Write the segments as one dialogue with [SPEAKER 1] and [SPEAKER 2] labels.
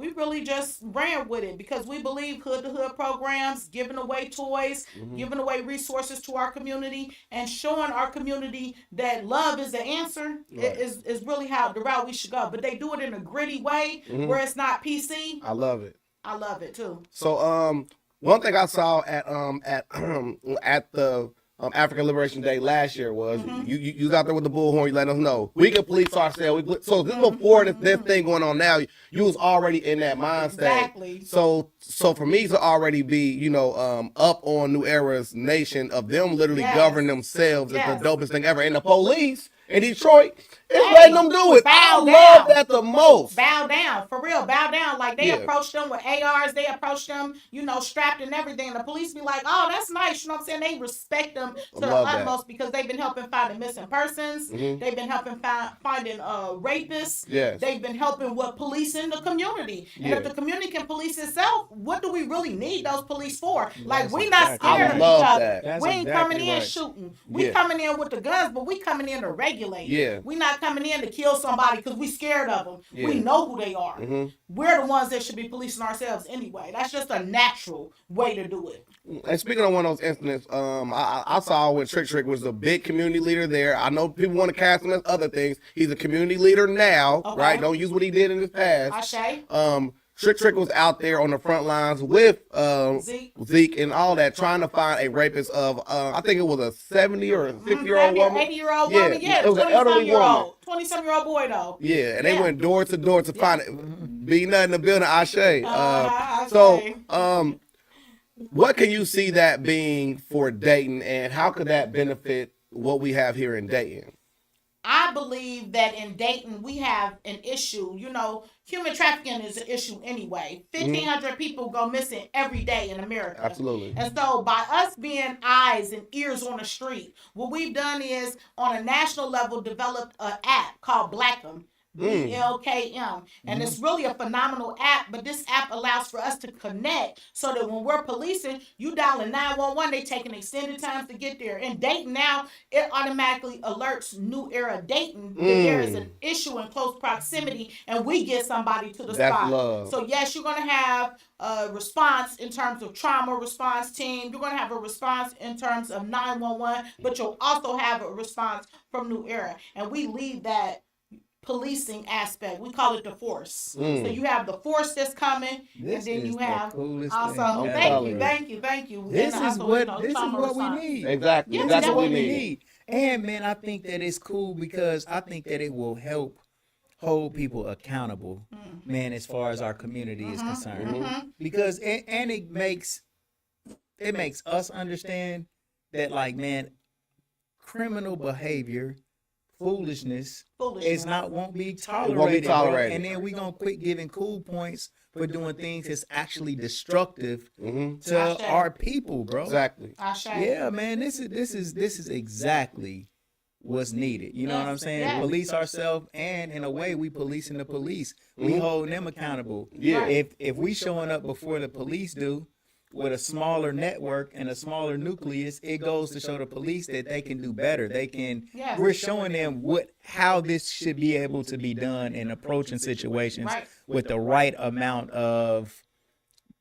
[SPEAKER 1] we really just ran with it because we believe hood to hood programs, giving away toys, giving away resources to our community, and showing our community that love is the answer is really how the route we should go. But they do it in a gritty way where it's not PC.
[SPEAKER 2] I love it.
[SPEAKER 1] I love it too.
[SPEAKER 2] So one thing I saw at the African Liberation Day last year was you was out there with the bullhorn. You let us know we can police ourselves. So this before this thing going on now, you was already in that mindset.
[SPEAKER 1] Exactly.
[SPEAKER 2] So for me to already be up on New Era's nation of them literally governing themselves is the dopest thing ever. And the police in Detroit is letting them do it. I love that the most.
[SPEAKER 1] Bow down, for real, bow down. Like they approached them with ARs, they approached them, strapped and everything. And the police be like, oh, that's nice. You know what I'm saying? They respect them to the utmost because they've been helping finding missing persons. They've been helping finding rapists.
[SPEAKER 2] Yes.
[SPEAKER 1] They've been helping with policing the community. And if the community can police itself, what do we really need those police for? Like, we not scared of each other. We ain't coming in shooting. We coming in with the guns, but we coming in to regulate.
[SPEAKER 2] Yeah.
[SPEAKER 1] We not coming in to kill somebody because we scared of them.
[SPEAKER 2] Yeah.
[SPEAKER 1] We know who they are. We're the ones that should be policing ourselves anyway. That's just a natural way to do it.
[SPEAKER 2] And speaking of one of those incidents, I saw when Trick was a big community leader there. I know people want to cast him as other things. He's a community leader now, right? Don't use what he did in his past.
[SPEAKER 1] Ashe.
[SPEAKER 2] Trick was out there on the front lines with Zeek and all that, trying to find a rapist of, I think it was a 70 or a 60-year-old woman.
[SPEAKER 1] 80-year-old woman,
[SPEAKER 2] it was an elderly woman.
[SPEAKER 1] 20-some-year-old boy, though.
[SPEAKER 2] Yeah, and they went door to door to find it. Be nothing in the building, Ashe.
[SPEAKER 1] Ashe.
[SPEAKER 2] So, what can you see that being for Dayton, and how could that benefit what we have here in Dayton?
[SPEAKER 1] I believe that in Dayton, we have an issue. Human trafficking is an issue anyway. 1,500 people go missing every day in America.
[SPEAKER 2] Absolutely.
[SPEAKER 1] And so by us being eyes and ears on the street, what we've done is, on a national level, developed an app called Blackham. BLKM. And it's really a phenomenal app, but this app allows for us to connect so that when we're policing, you dialing 911, they taking extended times to get there. In Dayton now, it automatically alerts New Era Dayton that there is an issue in close proximity, and we get somebody to the spot.
[SPEAKER 2] Love.
[SPEAKER 1] So yes, you're going to have a response in terms of trauma response team. You're going to have a response in terms of 911, but you'll also have a response from New Era. And we lead that policing aspect. We call it the force. So you have the force that's coming, and then you have also. Thank you.
[SPEAKER 3] This is what we need.
[SPEAKER 2] Exactly.
[SPEAKER 1] Yes,
[SPEAKER 2] That's
[SPEAKER 1] that's
[SPEAKER 2] what we need.
[SPEAKER 3] And man, I think that it's cool because I think that it will help hold people accountable, man, as far as our community is concerned. Because it makes us understand that, like, man, criminal behavior, foolishness won't be tolerated. And then we're gonna quit giving cool points for doing things that's actually destructive to our people, bro.
[SPEAKER 2] Exactly.
[SPEAKER 3] Yeah, man, this is exactly what's needed. You know what I'm saying? Police ourselves, and in a way we policing the police. We holding them accountable.
[SPEAKER 2] Yeah.
[SPEAKER 3] If we showing up before the police do, with a smaller network and a smaller nucleus, it goes to show the police that they can do better. We're showing them how this should be able to be done in approaching situations with the right amount of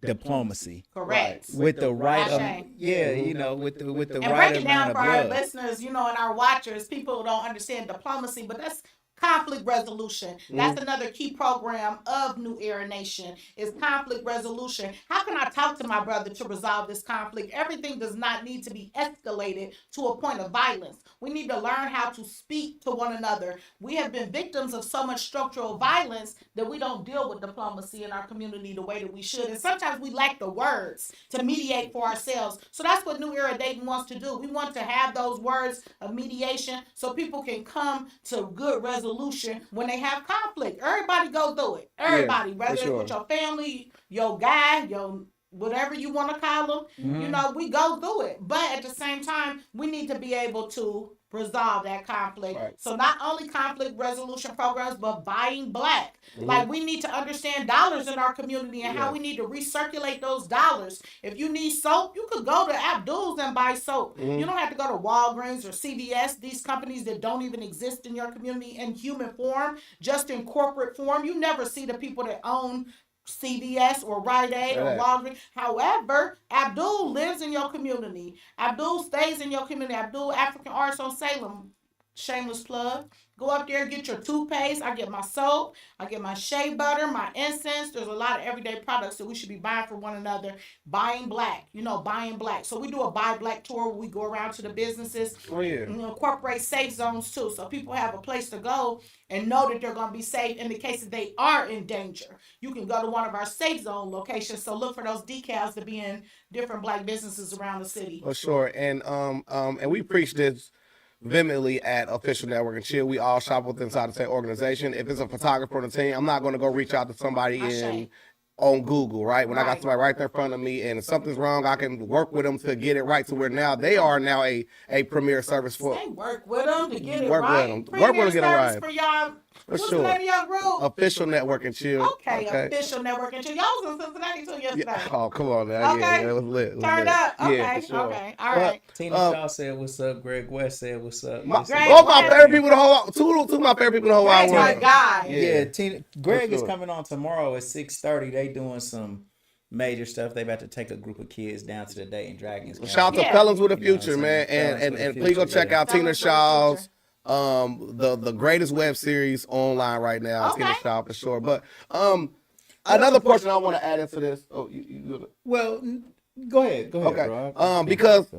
[SPEAKER 3] diplomacy.
[SPEAKER 1] Correct.
[SPEAKER 3] With the right with the
[SPEAKER 1] and
[SPEAKER 3] right
[SPEAKER 1] break it
[SPEAKER 3] amount
[SPEAKER 1] down
[SPEAKER 3] of
[SPEAKER 1] for
[SPEAKER 3] blood.
[SPEAKER 1] our listeners, and our watchers. People don't understand diplomacy, but that's conflict resolution. That's another key program of New Era Nation is conflict resolution. How can I talk to my brother to resolve this conflict? Everything does not need to be escalated to a point of violence. We need to learn how to speak to one another. We have been victims of so much structural violence that we don't deal with diplomacy in our community the way that we should. And sometimes we lack the words to mediate for ourselves. So that's what New Era Dayton wants to do. We want to have those words of mediation so people can come to good resolution when they have conflict. Everybody go through it. Everybody, whether it's with your family, your guy, your whatever you want to call them, we go through it. But at the same time, we need to be able to resolve that conflict. Right. So not only conflict resolution programs, but buying black. Like we need to understand dollars in our community and how we need to recirculate those dollars. If you need soap, you could go to Abdul's and buy soap. You don't have to go to Walgreens or CVS, these companies that don't even exist in your community in human form, just in corporate form. You never see the people that own CVS or Rite Aid or Walgreens. However, Abdul lives in your community. Abdul stays in your community. Abdul African Arts on Salem. Shameless plug. Go up there, get your toothpaste. I get my soap. I get my shea butter, my incense. There's a lot of everyday products that we should be buying for one another. Buying black, buying black. So we do a buy black tour where we go around to the businesses.
[SPEAKER 2] Oh, yeah.
[SPEAKER 1] Incorporate safe zones too. So people have a place to go and know that they're going to be safe in the case that they are in danger. You can go to one of our safe zone locations. So look for those decals to be in different black businesses around the city.
[SPEAKER 2] For sure. And we preach this vehemently at Official Network and Chill. We all shop with inside the same organization. If it's a photographer on the team, I'm not going to go reach out to somebody on Google, right? When I got somebody right there in front of me and if something's wrong, I can work with them to get it right to where now they are now a premier service for.
[SPEAKER 1] They work with them to get it
[SPEAKER 2] work
[SPEAKER 1] right.
[SPEAKER 2] With them. Work with them to get it right.
[SPEAKER 1] For y'all.
[SPEAKER 2] For
[SPEAKER 1] What's
[SPEAKER 2] sure.
[SPEAKER 1] the name of your group?
[SPEAKER 2] Official Network and Chill.
[SPEAKER 1] Okay, Official Network and Chill. Y'all was in Cincinnati too yesterday.
[SPEAKER 2] Yeah. Oh, come on now.
[SPEAKER 1] Okay.
[SPEAKER 2] Yeah, it was lit.
[SPEAKER 1] Turn up. Okay,
[SPEAKER 2] yeah, for sure.
[SPEAKER 1] Okay, all right.
[SPEAKER 3] Tina Shaw said what's up. Greg West said what's up.
[SPEAKER 2] All my favorite people in the whole two of my favorite people in the whole
[SPEAKER 1] Greg's
[SPEAKER 2] world.
[SPEAKER 1] my guy.
[SPEAKER 3] Yeah, Greg is coming on tomorrow at 6:30. They doing some major stuff. They about to take a group of kids down to the Dayton Dragons.
[SPEAKER 2] Shout out to Felons with the Future, man. And please go check out Tina Shaw's the greatest web series online right now. Tina Shaw for sure. But another portion I want to add into this. Oh,
[SPEAKER 3] well, go ahead.
[SPEAKER 2] Okay.
[SPEAKER 3] Bro.
[SPEAKER 2] Because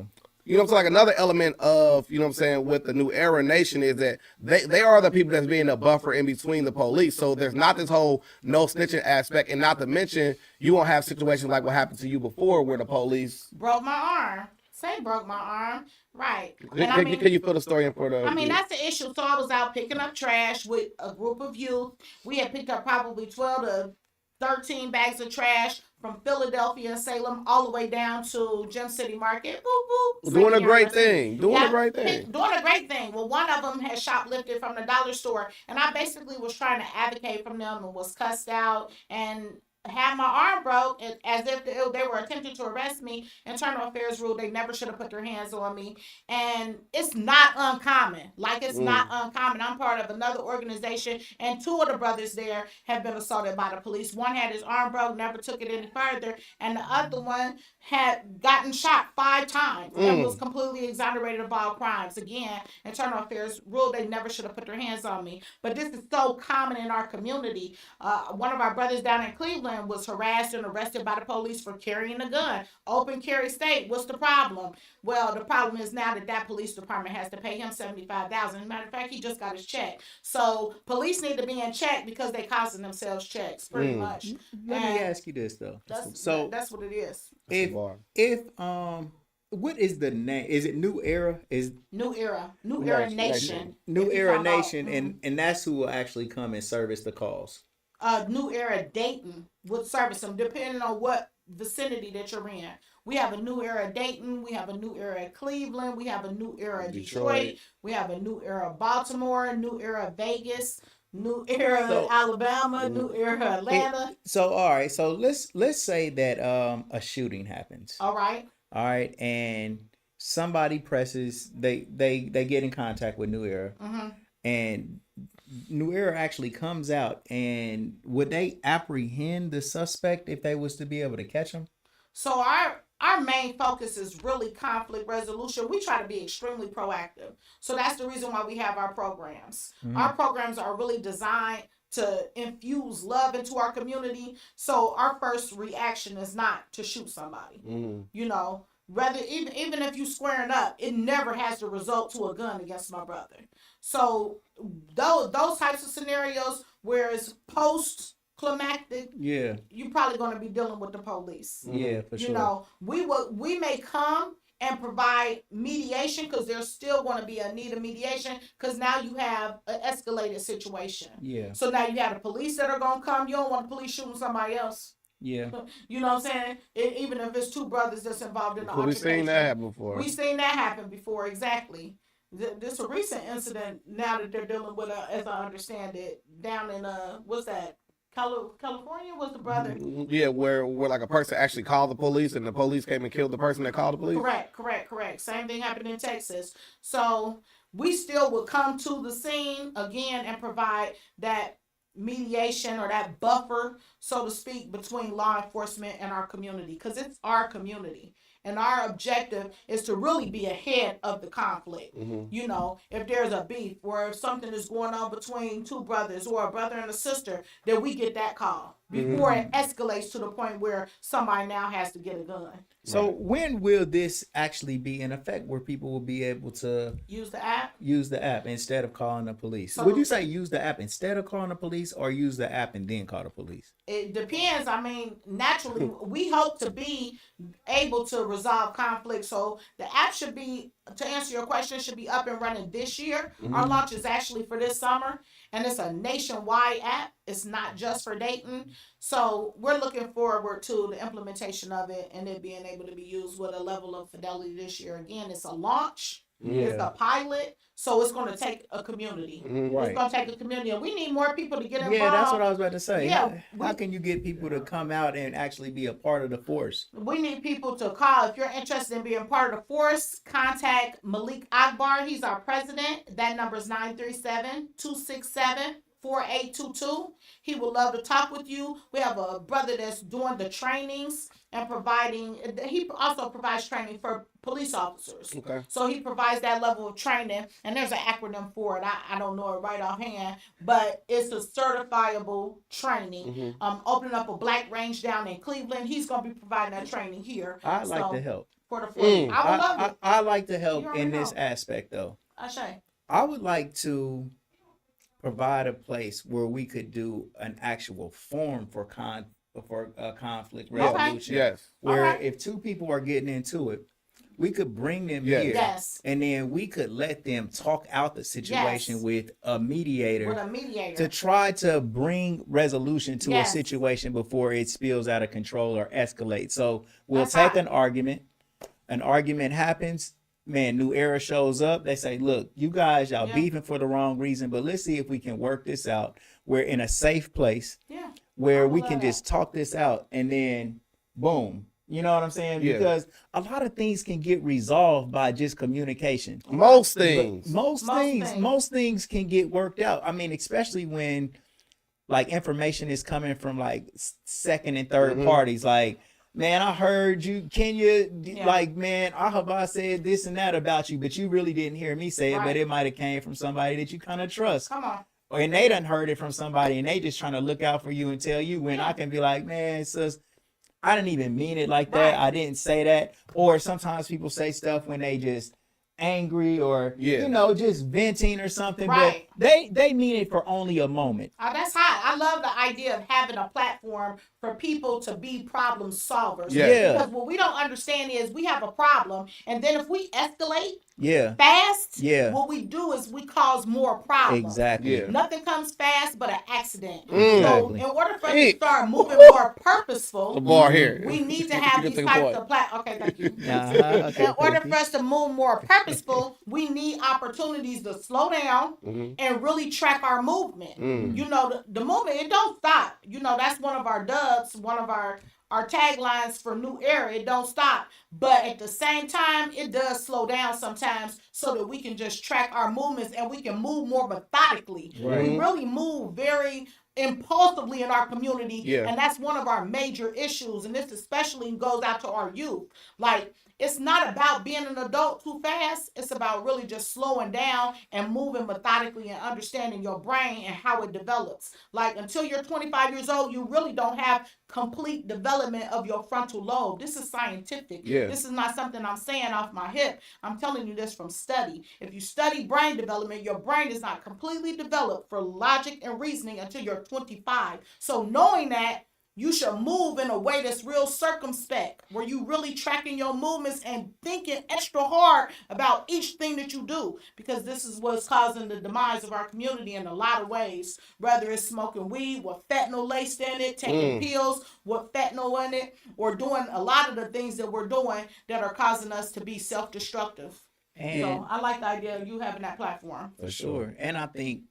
[SPEAKER 2] like another element of, with the New Era Nation is that they are the people that's being a buffer in between the police. So there's not this whole no snitching aspect, and not to mention you won't have situations like what happened to you before where the police
[SPEAKER 1] broke my arm. Broke my arm. Right.
[SPEAKER 2] Can you put a story in for the...
[SPEAKER 1] that's the issue. So I was out picking up trash with a group of youth. We had picked up probably 12 to 13 bags of trash from Philadelphia and Salem all the way down to Gem City Market. Boop, boop.
[SPEAKER 2] Doing a great thing. Doing a great thing.
[SPEAKER 1] Well, one of them had shoplifted from the dollar store, and I basically was trying to advocate from them and was cussed out and had my arm broke as if they were attempting to arrest me. Internal Affairs ruled they never should have put their hands on me. And it's not uncommon. It's not uncommon. I'm part of another organization, and two of the brothers there have been assaulted by the police. One had his arm broke, never took it any further, and the other one had gotten shot 5 times and was completely exonerated of all crimes. Again, Internal Affairs ruled they never should have put their hands on me. But this is so common in our community. One of our brothers down in Cleveland was harassed and arrested by the police for carrying a gun. Open carry state. What's the problem? Well, the problem is now that police department has to pay him $75,000. Matter of fact, he just got his check. So police need to be in check because they costing themselves checks pretty much.
[SPEAKER 3] Let me ask you this though.
[SPEAKER 1] That's what it is.
[SPEAKER 3] What is the name? Is it New Era?
[SPEAKER 1] New Era Nation.
[SPEAKER 3] New Era Nation, and that's who will actually come and service the calls.
[SPEAKER 1] New Era Dayton would service them depending on what vicinity that you're in. We have a New Era Dayton, we have a New Era Cleveland, we have a New Era Detroit, we have a New Era Baltimore, New Era Vegas, New Era Alabama, New Era Atlanta.
[SPEAKER 3] All right. So let's say that a shooting happens.
[SPEAKER 1] All right,
[SPEAKER 3] and somebody presses they get in contact with New Era, and New Era actually comes out, and would they apprehend the suspect if they was to be able to catch him?
[SPEAKER 1] So our main focus is really conflict resolution. We try to be extremely proactive. So that's the reason why we have our programs. Our programs are really designed to infuse love into our community. So our first reaction is not to shoot somebody. Rather, even if you squaring up, it never has to result to a gun against my brother. So those types of scenarios where it's post-climactic, you're probably going to be dealing with the police.
[SPEAKER 3] Yeah, for sure.
[SPEAKER 1] We may come and provide mediation because there's still going to be a need of mediation because now you have an escalated situation.
[SPEAKER 3] Yeah.
[SPEAKER 1] So now you have the police that are going to come. You don't want the police shooting somebody else.
[SPEAKER 3] Yeah.
[SPEAKER 1] You know what I'm saying? Even if it's 2 brothers that's involved in the altercation.
[SPEAKER 2] We've seen that happen before.
[SPEAKER 1] We've seen that happen before, exactly. This a recent incident now that they're dealing with, as I understand it, down in, what's that? California was the brother.
[SPEAKER 2] Yeah, where like a person actually called the police and the police came and killed the person that called the police.
[SPEAKER 1] Correct. Same thing happened in Texas. So we still would come to the scene again and provide that mediation or that buffer, so to speak, between law enforcement and our community, because it's our community. And our objective is to really be ahead of the conflict. You know, if there's a beef or if something is going on between two brothers or a brother and a sister, that we get that call before it escalates to the point where somebody now has to get a gun.
[SPEAKER 3] So when will this actually be in effect where people will be able to
[SPEAKER 1] Use the app.
[SPEAKER 3] instead of calling the police?
[SPEAKER 1] So-
[SPEAKER 3] Would you say use the app instead of calling the police, or use the app and then call the police?
[SPEAKER 1] It depends. I mean, naturally, we hope to be able to resolve conflict. So the app should be, to answer your question, should be up and running this year. Our launch is actually for this summer, and it's a nationwide app. It's not just for Dayton. So we're looking forward to the implementation of it and it being able to be used with a level of fidelity this year. Again, it's a launch. It's a pilot. So it's going to take a community.
[SPEAKER 3] Right.
[SPEAKER 1] It's going to take a community. And we need more people to get involved.
[SPEAKER 3] Yeah, that's what I was about to say.
[SPEAKER 1] Yeah,
[SPEAKER 3] How can you get people to come out and actually be a part of the force?
[SPEAKER 1] We need people to call. If you're interested in being part of the force, contact Malik Akbar. He's our president. That number is 937-267-4822. He would love to talk with you. We have a brother that's doing the trainings and providing. He also provides training for police officers.
[SPEAKER 2] Okay.
[SPEAKER 1] So he provides that level of training, and there's an acronym for it. I don't know it right offhand, but it's a certifiable training. Opening up a black range down in Cleveland. He's going to be providing that training here.
[SPEAKER 3] I'd like to help.
[SPEAKER 1] For the 40. I would love it.
[SPEAKER 3] I like to help
[SPEAKER 1] You already
[SPEAKER 3] in this
[SPEAKER 1] know.
[SPEAKER 3] aspect, though.
[SPEAKER 1] I say.
[SPEAKER 3] I would like to provide a place where we could do an actual forum for conflict resolution.
[SPEAKER 2] Yes.
[SPEAKER 3] Where
[SPEAKER 1] Alright.
[SPEAKER 3] if two people are getting into it, we could bring them
[SPEAKER 2] Yes.
[SPEAKER 3] here,
[SPEAKER 1] Yes.
[SPEAKER 3] and then we could let them talk out the situation
[SPEAKER 1] Yes.
[SPEAKER 3] with a mediator.
[SPEAKER 1] With a mediator.
[SPEAKER 3] To try to bring resolution to
[SPEAKER 1] Yes.
[SPEAKER 3] a situation before it spills out of control or escalates. So we'll
[SPEAKER 1] That's
[SPEAKER 3] take
[SPEAKER 1] right.
[SPEAKER 3] an argument happens, man, New Era shows up, they say, look, you guys, y'all
[SPEAKER 1] Yeah.
[SPEAKER 3] beefing for the wrong reason, but let's see if we can work this out. We're in a safe place
[SPEAKER 1] Yeah.
[SPEAKER 3] where
[SPEAKER 1] I
[SPEAKER 3] we
[SPEAKER 1] love
[SPEAKER 3] can
[SPEAKER 1] that.
[SPEAKER 3] just talk this out, and then boom. You know what I'm saying?
[SPEAKER 2] Yeah.
[SPEAKER 3] Because a lot of things can get resolved by just communication.
[SPEAKER 2] Most things.
[SPEAKER 3] Most
[SPEAKER 1] things.
[SPEAKER 3] things can get worked out. I mean, especially when like information is coming from like second and third parties. Like, man, I heard you. Can you like, man, Ahava said this and that about you, but you really didn't hear me say it.
[SPEAKER 1] Right.
[SPEAKER 3] But it might have came from somebody that you kind of trust.
[SPEAKER 1] Come on.
[SPEAKER 3] And they done heard it from somebody, and they just trying to look out for you and tell you. When I can be like, man, sis, I didn't even mean it like that.
[SPEAKER 1] Right.
[SPEAKER 3] I didn't say that. Or sometimes people say stuff when they just angry or you know, just venting or something.
[SPEAKER 1] Right.
[SPEAKER 3] But they mean it for only a moment.
[SPEAKER 1] That's hot. I love the idea of having a platform for people to be problem solvers.
[SPEAKER 3] Yeah.
[SPEAKER 1] Because what we don't understand is we have a problem, and then if we escalate
[SPEAKER 3] Yeah.
[SPEAKER 1] fast,
[SPEAKER 3] Yeah.
[SPEAKER 1] what we do is we cause more problems.
[SPEAKER 3] Exactly.
[SPEAKER 2] Yeah.
[SPEAKER 1] Nothing comes fast but an accident.
[SPEAKER 3] Exactly.
[SPEAKER 1] So in order for us
[SPEAKER 2] Hey.
[SPEAKER 1] to start moving more purposeful,
[SPEAKER 2] The bar here.
[SPEAKER 1] we need to have
[SPEAKER 2] You
[SPEAKER 1] these
[SPEAKER 2] can take a
[SPEAKER 1] types
[SPEAKER 2] point.
[SPEAKER 1] of platforms. Okay, thank you.
[SPEAKER 3] Okay,
[SPEAKER 1] In order
[SPEAKER 3] thank you.
[SPEAKER 1] for us to move more purposeful, we need opportunities to slow down and really track our movement. You know, the movement, it don't stop. You know, that's one of our dubs, one of our taglines for New Era. It don't stop. But at the same time, it does slow down sometimes so that we can just track our movements and we can move more methodically.
[SPEAKER 3] Right.
[SPEAKER 1] We really move very impulsively in our community.
[SPEAKER 2] Yeah.
[SPEAKER 1] And that's one of our major issues. And this especially goes out to our youth. Like, it's not about being an adult too fast. It's about really just slowing down and moving methodically and understanding your brain and how it develops. Like, until you're 25 years old, you really don't have complete development of your frontal lobe. This is scientific.
[SPEAKER 2] Yeah.
[SPEAKER 1] This is not something I'm saying off my hip. I'm telling you this from study. If you study brain development, your brain is not completely developed for logic and reasoning until you're 25. So knowing that, you should move in a way that's real circumspect, where you really tracking your movements and thinking extra hard about each thing that you do, because this is what's causing the demise of our community in a lot of ways. Whether it's smoking weed with fentanyl laced in it, taking pills with fentanyl in it, or doing a lot of the things that we're doing that are causing us to be self-destructive.
[SPEAKER 3] And
[SPEAKER 1] So I like the idea of you having that platform.
[SPEAKER 3] for sure. And I think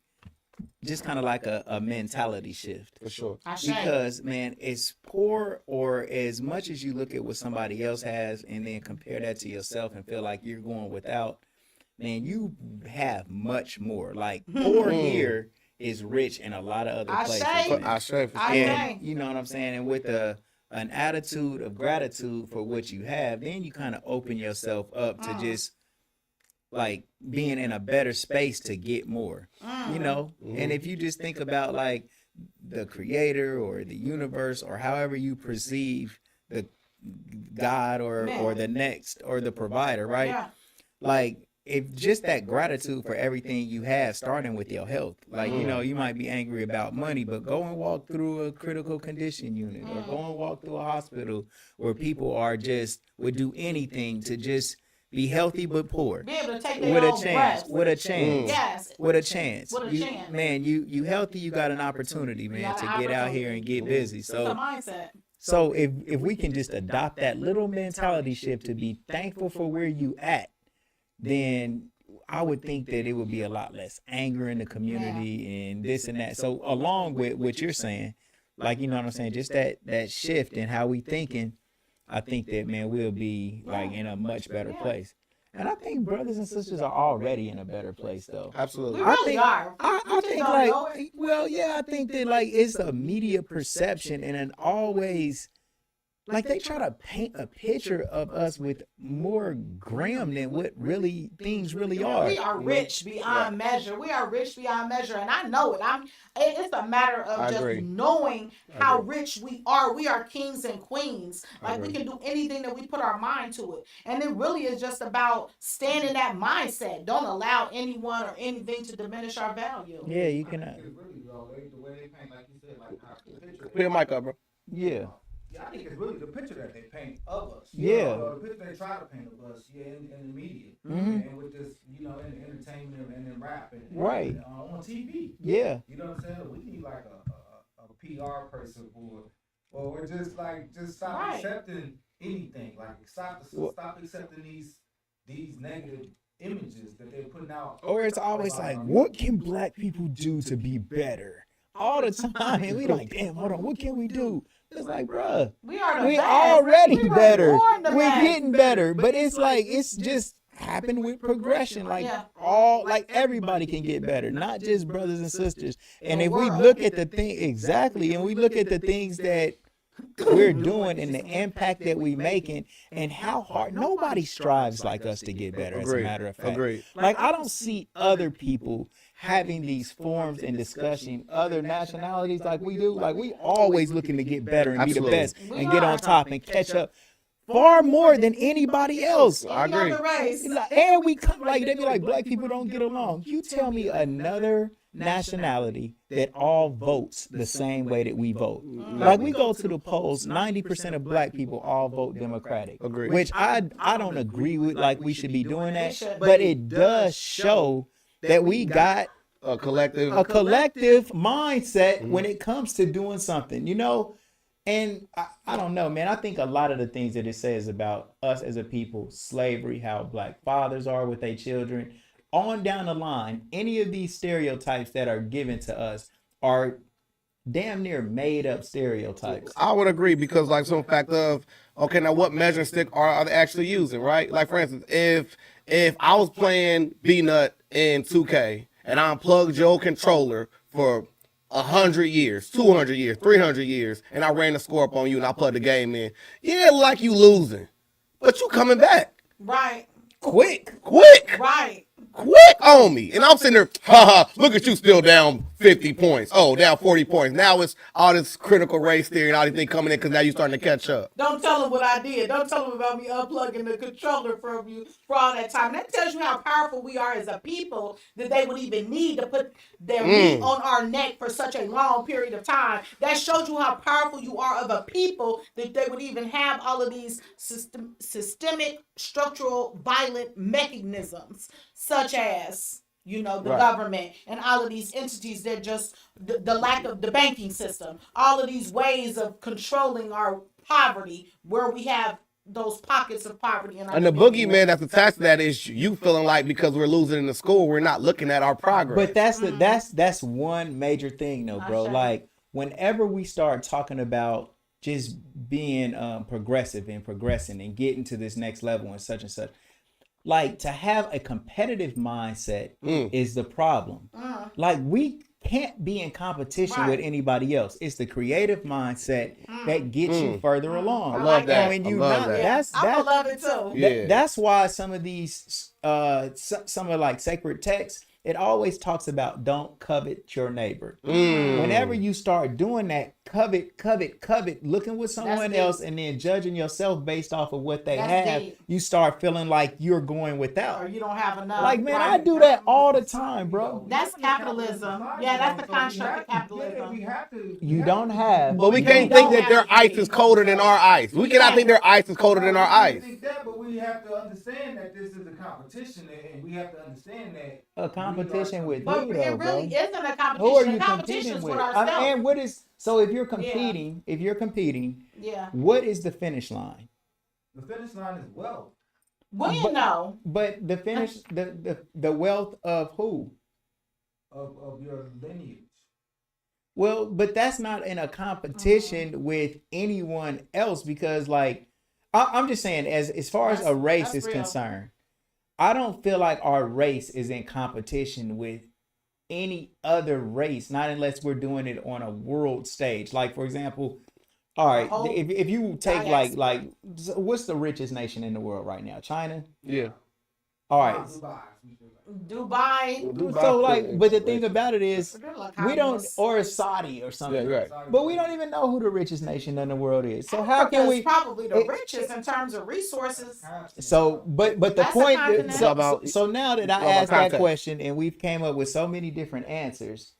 [SPEAKER 3] just kind of like a mentality shift.
[SPEAKER 2] For sure.
[SPEAKER 1] I say.
[SPEAKER 3] Because, man, as poor or as much as you look at what somebody else has and then compare that to yourself and feel like you're going without, man, you have much more. Like, poor here is rich in a lot of other
[SPEAKER 1] I
[SPEAKER 3] places.
[SPEAKER 1] say.
[SPEAKER 3] man.
[SPEAKER 2] I say for
[SPEAKER 1] I
[SPEAKER 2] sure.
[SPEAKER 1] say.
[SPEAKER 3] And you know what I'm saying? And with an attitude of gratitude for what you have, then you kind of open yourself up to just like being in a better space to get more, you know? And if you just think about like the creator or the universe or however you perceive the God or the next or the provider, right?
[SPEAKER 1] Yeah.
[SPEAKER 3] Like if just that gratitude for everything you have, starting with your health, like you know, you might be angry about money, but go and walk through a critical condition unit or go and walk through a hospital where people are just would do anything to just be healthy but poor.
[SPEAKER 1] Be able to take their
[SPEAKER 3] With a
[SPEAKER 1] own
[SPEAKER 3] chance,
[SPEAKER 1] breath.
[SPEAKER 3] with a chance,
[SPEAKER 1] Yes.
[SPEAKER 3] with a chance.
[SPEAKER 1] With a
[SPEAKER 3] You-
[SPEAKER 1] chance.
[SPEAKER 3] Man, you healthy, you got an opportunity, man,
[SPEAKER 1] got
[SPEAKER 3] to
[SPEAKER 1] an
[SPEAKER 3] get out here
[SPEAKER 1] opportunity.
[SPEAKER 3] and get busy.
[SPEAKER 1] It's a
[SPEAKER 3] So
[SPEAKER 1] mindset.
[SPEAKER 3] so if we can just adopt that little mentality shift to be thankful for where you at, then I would think that it would be a lot less anger in the community and this and that. So along with what you're saying, like you know what I'm saying, just that shift in how we thinking, I think that man we'll be like in a much better place. And I think brothers and sisters are already in a better place though.
[SPEAKER 2] Absolutely.
[SPEAKER 1] We really are.
[SPEAKER 3] I
[SPEAKER 1] We just
[SPEAKER 3] think
[SPEAKER 1] don't
[SPEAKER 3] like
[SPEAKER 1] know it.
[SPEAKER 3] well yeah I think that like it's a media perception and an always like they try to paint a picture of us with more grim than what really things really are.
[SPEAKER 1] We are rich beyond measure. We are rich beyond measure, and I know it. It's a matter of
[SPEAKER 2] I
[SPEAKER 1] just
[SPEAKER 2] agree.
[SPEAKER 1] knowing how rich we are. We are kings and queens. Like we
[SPEAKER 2] agree.
[SPEAKER 1] can do anything that we put our mind to it, and it really is just about staying in that mindset. Don't allow anyone or anything to diminish our value.
[SPEAKER 3] Yeah, you can.
[SPEAKER 4] It's really though, the way they paint, like you said, like how the picture.
[SPEAKER 2] Put your mic up, bro.
[SPEAKER 3] Yeah.
[SPEAKER 4] Yeah, I think it's really the picture that they paint of us.
[SPEAKER 3] Yeah.
[SPEAKER 4] The picture they try to paint of us, in the media,
[SPEAKER 3] Mhm.
[SPEAKER 4] and with this, in the entertainment and in rap and
[SPEAKER 3] Right.
[SPEAKER 4] on TV.
[SPEAKER 3] Yeah.
[SPEAKER 4] You know what I'm saying? We need like a PR person or we're just stop
[SPEAKER 1] Right.
[SPEAKER 4] accepting anything. Like stop accepting these negative images that they're putting out.
[SPEAKER 3] Or it's always like, what can black people do to be better? All the time. And we like, damn, hold on, what can we do? It's like, bruh,
[SPEAKER 1] We are the
[SPEAKER 3] we
[SPEAKER 1] best.
[SPEAKER 3] already
[SPEAKER 1] We were
[SPEAKER 3] better.
[SPEAKER 1] born the
[SPEAKER 3] We're
[SPEAKER 1] best.
[SPEAKER 3] getting better. But it's like, it's just happened with progression. Like everybody can get better, not just brothers and sisters. And if we look at the thing exactly, and we look at the things that we're doing and the impact that we making and how hard nobody strives like us to get better, as a matter of fact.
[SPEAKER 2] Agreed.
[SPEAKER 3] Like I don't see other people having these forums and discussion, other nationalities like we do. Like we always looking to get better and be the
[SPEAKER 2] Absolutely.
[SPEAKER 3] best and get on top and catch up far more than anybody else.
[SPEAKER 2] I agree.
[SPEAKER 3] And we come like they be like black people don't get along. You tell me another nationality that all votes the same way that we vote. Like we go to the polls, 90% of black people all vote Democratic.
[SPEAKER 2] Agreed.
[SPEAKER 3] Which I don't agree with like we should be doing that, but it does show that we got
[SPEAKER 2] A collective.
[SPEAKER 3] a collective mindset when it comes to doing something, you know? And I don't know, man. I think a lot of the things that it says about us as a people, slavery, how black fathers are with their children, on down the line, any of these stereotypes that are given to us are damn near made up stereotypes.
[SPEAKER 2] I would agree because, like, some fact of okay, now what measuring stick are they actually using, right? Like, for instance, if I was playing B-Nut in 2K and I unplugged your controller for 100 years, 200 years, 300 years, and I ran the score up on you and I plugged the game in, yeah, like you losing, but you coming back
[SPEAKER 1] Right.
[SPEAKER 3] Quick.
[SPEAKER 1] Right.
[SPEAKER 2] quick on me. And I'm sitting there, haha, look at you still down 50 points. Oh, down 40 points. Now it's all this critical race theory and all these things coming in because now you're starting to catch up.
[SPEAKER 1] Don't tell them what I did. Don't tell them about me unplugging the controller from you for all that time. That tells you how powerful we are as a people that they would even need to put their meat on our neck for such a long period of time. That shows you how powerful you are of a people that they would even have all of these systemic, structural, violent mechanisms, such as the government and all of these entities that just the lack of the banking system, all of these ways of controlling our poverty where we have those pockets of poverty in our
[SPEAKER 2] And the
[SPEAKER 1] community.
[SPEAKER 2] boogeyman that's attached to that is you feeling like because we're losing in the school, we're not looking at our progress.
[SPEAKER 3] But that's one major thing though, bro. Like whenever we start talking about just being progressive and progressing and getting to this next level and such, like to have a competitive mindset is the problem. Like we can't be in competition
[SPEAKER 1] Right.
[SPEAKER 3] with anybody else. It's the creative mindset that gets you further along.
[SPEAKER 2] I love that.
[SPEAKER 3] And when you
[SPEAKER 2] I love
[SPEAKER 3] not,
[SPEAKER 2] that.
[SPEAKER 3] that's
[SPEAKER 1] I'm gonna love it too.
[SPEAKER 2] Yeah.
[SPEAKER 3] that's why some of these some of like sacred texts, it always talks about don't covet your neighbor. Whenever you start doing that, covet, looking with someone
[SPEAKER 1] deep.
[SPEAKER 3] else and then judging yourself based off of what they
[SPEAKER 1] That's
[SPEAKER 3] have,
[SPEAKER 1] deep.
[SPEAKER 3] you start feeling like you're going
[SPEAKER 1] Or
[SPEAKER 3] without.
[SPEAKER 1] you don't have enough.
[SPEAKER 3] Like, man,
[SPEAKER 1] Right.
[SPEAKER 3] I do that all the time, bro.
[SPEAKER 1] That's capitalism. Yeah, that's the construct of
[SPEAKER 4] We
[SPEAKER 1] capitalism.
[SPEAKER 4] have to.
[SPEAKER 3] You don't have.
[SPEAKER 2] But we
[SPEAKER 1] You
[SPEAKER 2] can't
[SPEAKER 1] don't
[SPEAKER 2] think that their
[SPEAKER 1] have
[SPEAKER 2] ice
[SPEAKER 1] to
[SPEAKER 2] is colder than our ice. We cannot think their ice is colder than our ice.
[SPEAKER 4] think that, but we have to understand that this is a competition, and we have to understand that
[SPEAKER 3] A competition with
[SPEAKER 1] But
[SPEAKER 3] who,
[SPEAKER 1] it
[SPEAKER 3] though,
[SPEAKER 1] really
[SPEAKER 3] bro?
[SPEAKER 1] isn't a
[SPEAKER 3] Who
[SPEAKER 1] competition.
[SPEAKER 3] are you
[SPEAKER 1] The competition
[SPEAKER 3] competing
[SPEAKER 1] is
[SPEAKER 3] with?
[SPEAKER 1] with ourselves.
[SPEAKER 3] And what is so? If you're competing,
[SPEAKER 1] Yeah.
[SPEAKER 3] what is the finish line?
[SPEAKER 4] the finish line is wealth.
[SPEAKER 1] When though?
[SPEAKER 3] But the finish, the wealth of who?
[SPEAKER 4] Of your lineage.
[SPEAKER 3] Well, but that's not in a competition with anyone else because, like, I'm just saying, as far as a race
[SPEAKER 1] That's
[SPEAKER 3] is
[SPEAKER 1] real.
[SPEAKER 3] concerned, I don't feel like our race is in competition with any other race, not unless we're doing it on a world stage. Like, for example, all right,
[SPEAKER 1] whole
[SPEAKER 3] if you take
[SPEAKER 1] diaspora.
[SPEAKER 3] like what's the richest nation in the world right now? China.
[SPEAKER 2] Yeah.
[SPEAKER 3] All right.
[SPEAKER 1] Dubai.
[SPEAKER 3] So like, but the thing about it is,
[SPEAKER 1] They're like
[SPEAKER 3] we don't,
[SPEAKER 1] communists.
[SPEAKER 3] or Saudi or something.
[SPEAKER 2] Yeah, right.
[SPEAKER 3] But we don't even know who the richest nation in the world is. So how
[SPEAKER 1] Africa
[SPEAKER 3] can
[SPEAKER 1] is
[SPEAKER 3] we?
[SPEAKER 1] probably the
[SPEAKER 3] it-
[SPEAKER 1] richest in terms of resources.
[SPEAKER 3] So, but the
[SPEAKER 1] That's a
[SPEAKER 3] point.
[SPEAKER 1] continent.
[SPEAKER 3] So now that I
[SPEAKER 2] About
[SPEAKER 3] asked that
[SPEAKER 2] context.
[SPEAKER 3] question and we've came up with so many different answers,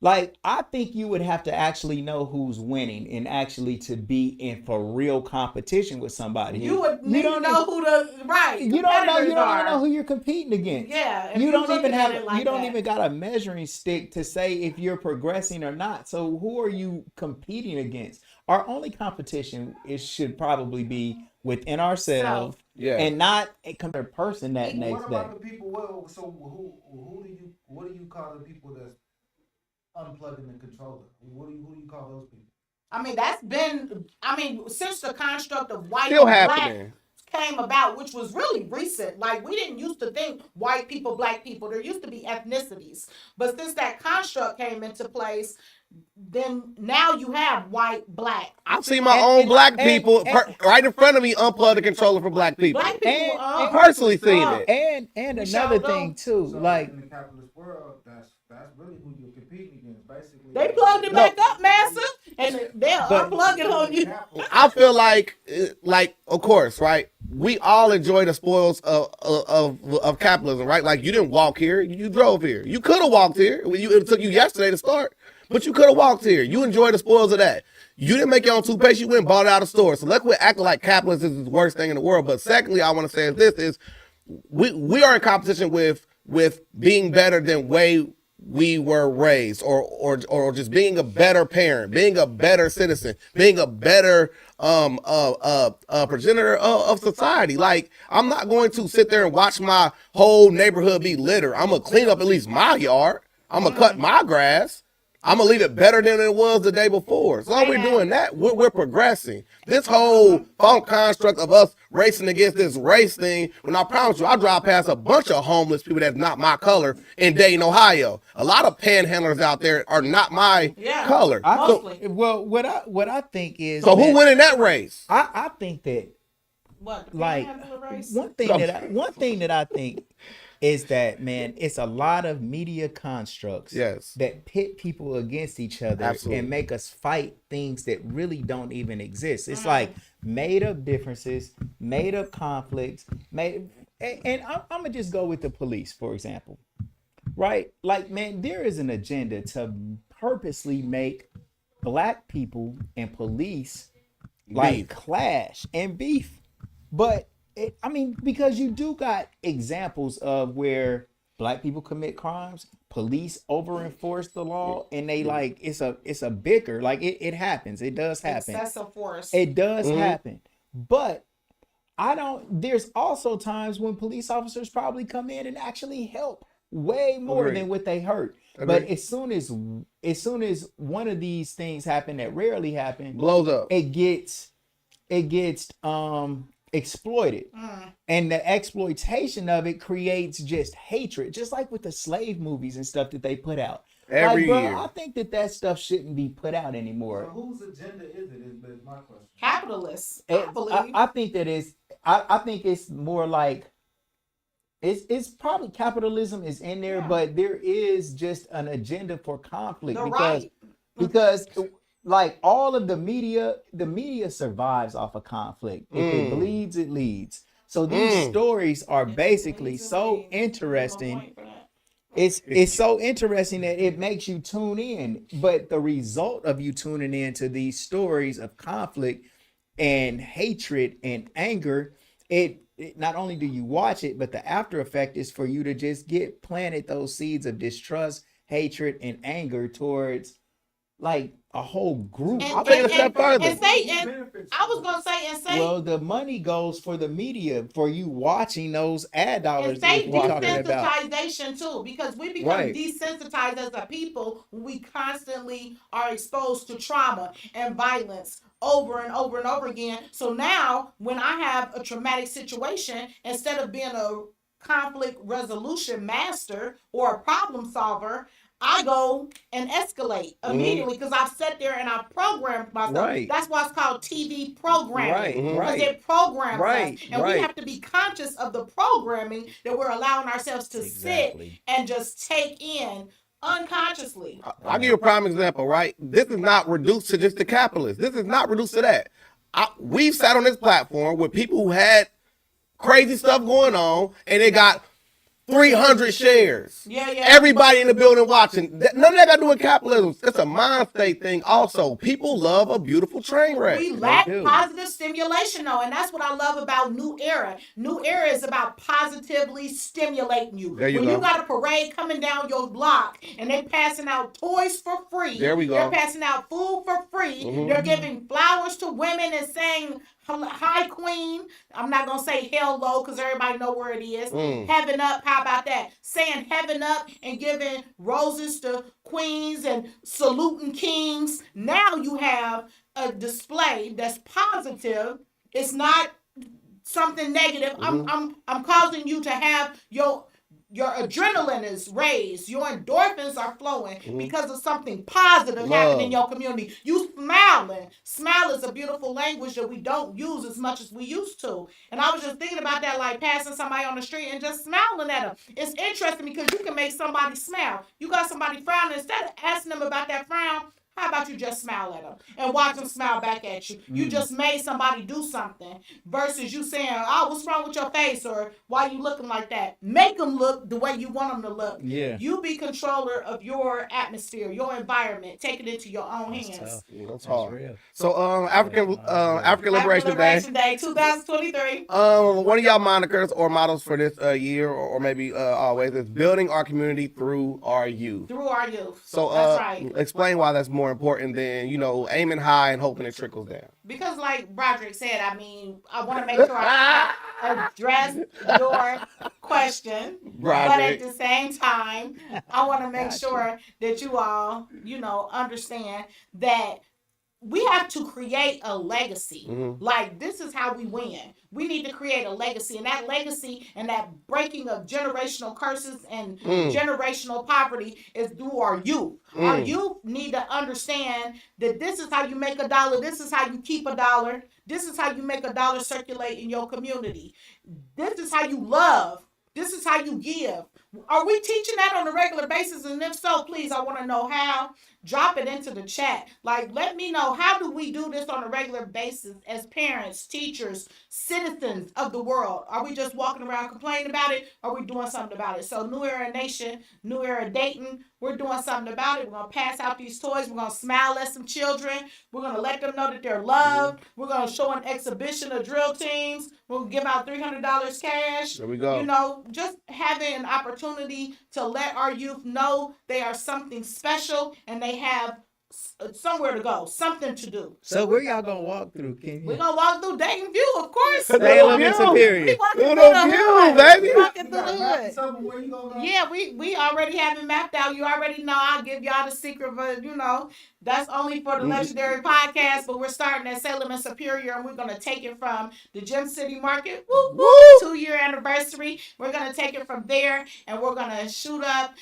[SPEAKER 3] like I think you would have to actually know who's winning and actually to be in for real competition with somebody.
[SPEAKER 1] You would need to
[SPEAKER 3] don't
[SPEAKER 1] know who the right.
[SPEAKER 3] You don't know. You
[SPEAKER 1] competitors
[SPEAKER 3] don't
[SPEAKER 1] are.
[SPEAKER 3] even know who you're competing against.
[SPEAKER 1] Yeah, if
[SPEAKER 3] You
[SPEAKER 1] you
[SPEAKER 3] don't
[SPEAKER 1] looking
[SPEAKER 3] even
[SPEAKER 1] at
[SPEAKER 3] have.
[SPEAKER 1] it like
[SPEAKER 3] You don't
[SPEAKER 1] that.
[SPEAKER 3] even got a measuring stick to say if you're progressing or not. So who are you competing against? Our only competition should probably be within ourselves,
[SPEAKER 2] Yeah.
[SPEAKER 3] and not a compare person that
[SPEAKER 4] What
[SPEAKER 3] next day.
[SPEAKER 4] about the people? What do you call the people that's unplugging the controller? Who do you call those people?
[SPEAKER 1] I mean, that's been. I mean, since the construct of white
[SPEAKER 2] Still
[SPEAKER 1] and black
[SPEAKER 2] happening.
[SPEAKER 1] came about, which was really recent. Like we didn't used to think white people, black people. There used to be ethnicities, but since that construct came into place, then now you have white, black.
[SPEAKER 2] I've seen my own black people right in front of me unplug the controller for black people.
[SPEAKER 1] Black people.
[SPEAKER 3] And-
[SPEAKER 2] Personally seen it.
[SPEAKER 3] And
[SPEAKER 1] We
[SPEAKER 3] another
[SPEAKER 1] sure
[SPEAKER 3] thing
[SPEAKER 1] don't.
[SPEAKER 3] too,
[SPEAKER 4] So
[SPEAKER 3] like
[SPEAKER 4] in the capitalist world, that's really who you're competing against, basically.
[SPEAKER 1] They plugged it back up, massa, and they'll
[SPEAKER 3] But-
[SPEAKER 1] unplug it on you.
[SPEAKER 2] I feel like, of course, right? We all enjoy the spoils of capitalism, right? Like you didn't walk here, you drove here. You could have walked here. It took you yesterday to start, but you could have walked here. You enjoy the spoils of that. You didn't make your own toothpaste. You went and bought it out of store. So let's quit acting like capitalism is the worst thing in the world. But secondly, I want to say is this is we are in competition with being better than way we were raised, or just being a better parent, being a better citizen, being a better progenitor of society. Like I'm not going to sit there and watch my whole neighborhood be littered. I'm gonna clean up at least my yard. I'm gonna cut my grass. I'm gonna leave it better than it was the day before. As long as we're doing that, we're progressing. This whole false construct of us racing against this race thing, when I promise you, I drive past a bunch of homeless people that's not my color in Dayton, Ohio. A lot of panhandlers out there are not my color.
[SPEAKER 1] Mostly.
[SPEAKER 3] well, what I think is
[SPEAKER 2] So who
[SPEAKER 3] that-
[SPEAKER 2] winning that race?
[SPEAKER 3] I think that
[SPEAKER 1] What?
[SPEAKER 3] like one thing that I think is that, man, it's a lot of media constructs
[SPEAKER 2] Yes.
[SPEAKER 3] that pit people against each other
[SPEAKER 2] Absolutely.
[SPEAKER 3] and make us fight things that really don't even exist. It's like made up differences, made up conflicts, and I'm gonna just go with the police, for example. Right? Like, man, there is an agenda to purposely make black people and police like
[SPEAKER 2] Beef.
[SPEAKER 3] clash and beef. But because you do got examples of where black people commit crimes, police over enforce the law, and they like it's a bicker. Like it happens. It does happen.
[SPEAKER 1] Excessive force.
[SPEAKER 3] It does happen. But there's also times when police officers probably come in and actually help way more
[SPEAKER 2] Agreed.
[SPEAKER 3] than what they hurt. But as soon as one of these things happen that rarely happen,
[SPEAKER 2] Blows up.
[SPEAKER 3] it gets exploited. And the exploitation of it creates just hatred, just like with the slave movies and stuff that they put out.
[SPEAKER 2] Every
[SPEAKER 3] bro,
[SPEAKER 2] year.
[SPEAKER 3] I think that stuff shouldn't be put out anymore.
[SPEAKER 4] So whose agenda is it? Is my question.
[SPEAKER 1] Capitalists, I believe.
[SPEAKER 3] I think that is. I think it's more like it's probably capitalism is in there,
[SPEAKER 1] Yeah.
[SPEAKER 3] but there is just an agenda for conflict
[SPEAKER 1] The
[SPEAKER 3] because
[SPEAKER 1] right.
[SPEAKER 3] because like all of the media survives off of conflict. If it bleeds, it leads. So these stories are basically so interesting. It's so interesting that it makes you tune in. But the result of you tuning in to these stories of conflict and hatred and anger, it not only do you watch it, but the after effect is for you to just get planted those seeds of distrust, hatred, and anger towards like a whole group.
[SPEAKER 2] I'll take it a step further.
[SPEAKER 1] And say, and I was gonna say, and say,
[SPEAKER 3] Well, the money goes for the media for you watching those ad dollars.
[SPEAKER 1] and say
[SPEAKER 3] that we're talking about.
[SPEAKER 1] desensitization too, because we become
[SPEAKER 3] Right.
[SPEAKER 1] desensitized as a people when we constantly are exposed to trauma and violence over and over and over again. So now, when I have a traumatic situation, instead of being a conflict resolution master or a problem solver, I go and escalate immediately because I've sat there and I've programmed myself.
[SPEAKER 3] Right.
[SPEAKER 1] That's why it's called TV programming.
[SPEAKER 3] Right,
[SPEAKER 1] Because it programs
[SPEAKER 3] Right,
[SPEAKER 1] us. And we have to be conscious of the programming that we're allowing ourselves to
[SPEAKER 3] Exactly.
[SPEAKER 1] sit and just take in unconsciously.
[SPEAKER 2] I'll give you a prime example, right? This is not reduced to just the capitalists. This is not reduced to that. We've sat on this platform with people who had crazy stuff going on, and they got 300 shares.
[SPEAKER 1] Yeah.
[SPEAKER 2] Everybody in the building watching. None of that got to do with capitalism. It's a mind state thing also. People love a beautiful train wreck.
[SPEAKER 1] We lack
[SPEAKER 3] do.
[SPEAKER 1] positive stimulation though, and that's what I love about New Era. New Era is about positively stimulating you.
[SPEAKER 2] There you
[SPEAKER 1] when
[SPEAKER 2] go.
[SPEAKER 1] you got a parade coming down your block and they're passing out toys for free.
[SPEAKER 2] There we go.
[SPEAKER 1] They're passing out food for free. They're giving flowers to women and saying hi queen. I'm not gonna say hell low because everybody know where it is. Heaven up, how about that? Saying heaven up and giving roses to queens and saluting kings. Now you have a display that's positive. It's not something negative. I'm causing you to have your adrenaline is raised. Your endorphins are flowing because of something positive happening in your community. You smiling. Smile is a beautiful language that we don't use as much as we used to. And I was just thinking about that, like passing somebody on the street and just smiling at them. It's interesting because you can make somebody smile. You got somebody frowning. Instead of asking them about that frown, how about you just smile at them and watch them smile back at you? You just made somebody do something versus you saying, oh, what's wrong with your face? Or why you looking like that? Make them look the way you want them to look.
[SPEAKER 3] Yeah.
[SPEAKER 1] You be controller of your atmosphere, your environment. Take it into your own hands.
[SPEAKER 3] Tough.
[SPEAKER 2] That's hard.
[SPEAKER 3] real.
[SPEAKER 2] So African Liberation Day.
[SPEAKER 1] 2023.
[SPEAKER 2] One of y'all monikers or mottos for this year or maybe always is building our community through our youth.
[SPEAKER 1] Through our youth.
[SPEAKER 2] So
[SPEAKER 1] that's right.
[SPEAKER 2] Explain why that's more important than aiming high and hoping it trickles down.
[SPEAKER 1] Because like Broderick said, I mean, I want to make sure I address your question.
[SPEAKER 2] Broderick.
[SPEAKER 1] But at the same time, I want to make sure that you all, understand that we have to create a legacy. Like, this is how we win. We need to create a legacy. And that legacy and that breaking of generational curses and generational poverty is through our youth. Our youth need to understand that this is how you make a dollar. This is how you keep a dollar. This is how you make a dollar circulate in your community. This is how you love. This is how you give. Are we teaching that on a regular basis? And if so, please, I want to know how. Drop it into the chat. Like, let me know, how do we do this on a regular basis as parents, teachers, citizens of the world? Are we just walking around complaining about it? Or are we doing something about it? So New Era Nation, New Era Dayton, we're doing something about it. We're going to pass out these toys. We're going to smile at some children. We're going to let them know that they're loved. We're going to show an exhibition of drill teams. We'll give out $300 cash.
[SPEAKER 2] There we go.
[SPEAKER 1] Just having an opportunity to let our youth know they are something special and they have somewhere to go, something to do.
[SPEAKER 3] So where y'all gonna walk through, Kenya?
[SPEAKER 1] We're going to walk through Dayton View, of course.
[SPEAKER 3] Salem and Superior.
[SPEAKER 1] We walking
[SPEAKER 2] Little
[SPEAKER 1] through the
[SPEAKER 2] View,
[SPEAKER 1] hood.
[SPEAKER 2] baby.
[SPEAKER 1] We walking through the hood.
[SPEAKER 4] So where you gonna go?
[SPEAKER 1] Yeah, we already have it mapped out. You already know. I'll give y'all the secret, but that's only for the Legendary Podcast. But we're starting at Salem and Superior, and we're gonna take it from the Gem City Market. Woo, woo, 2-year anniversary. We're gonna take it from there, and we're gonna shoot up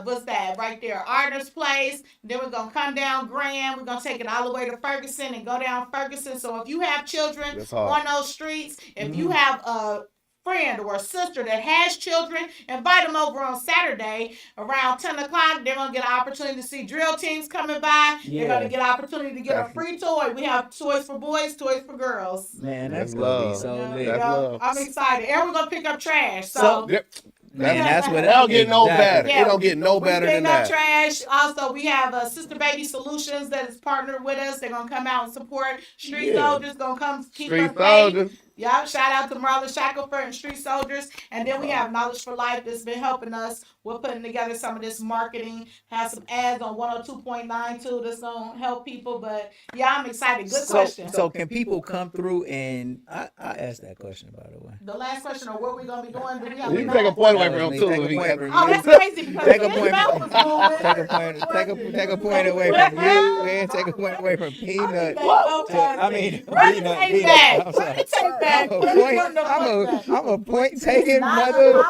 [SPEAKER 1] what's that right there? Artist Place. Then we're gonna come down Grand. We're gonna take it all the way to Ferguson and go down Ferguson. So if you have children on those streets, if you have a friend or a sister that has children, invite them over on Saturday around 10 o'clock. They're going to get an opportunity to see drill teams coming by. They're going to get an opportunity to get a free toy. We have toys for boys, toys for girls.
[SPEAKER 3] Man, that's going to be so lit.
[SPEAKER 2] Love.
[SPEAKER 1] I'm excited. And we're going to pick up trash. So
[SPEAKER 3] man, that's what
[SPEAKER 2] it don't get no better.
[SPEAKER 1] Yeah,
[SPEAKER 2] it don't get no better than that.
[SPEAKER 1] Trash. Also, we have Sister Baby Solutions that is partnered with us. They're gonna come out and support Street Soldiers. Gonna come keep us safe. Yeah, shout out to Marlon Shackelford and Street Soldiers. And then we have Knowledge for Life that's been helping us. We're putting together some of this marketing. Have some ads on 102.9 too that's gonna help people. But yeah, I'm excited. Good question.
[SPEAKER 3] So can people come through and I asked that question, by the way.
[SPEAKER 1] The last question of what we're gonna be doing. Do we have
[SPEAKER 2] you can take a point away from him too.
[SPEAKER 1] Oh, that's crazy because
[SPEAKER 3] take a point away from you and take a point away from Peanut. I mean, Peanut. I'm sorry. I'm a point taking mother.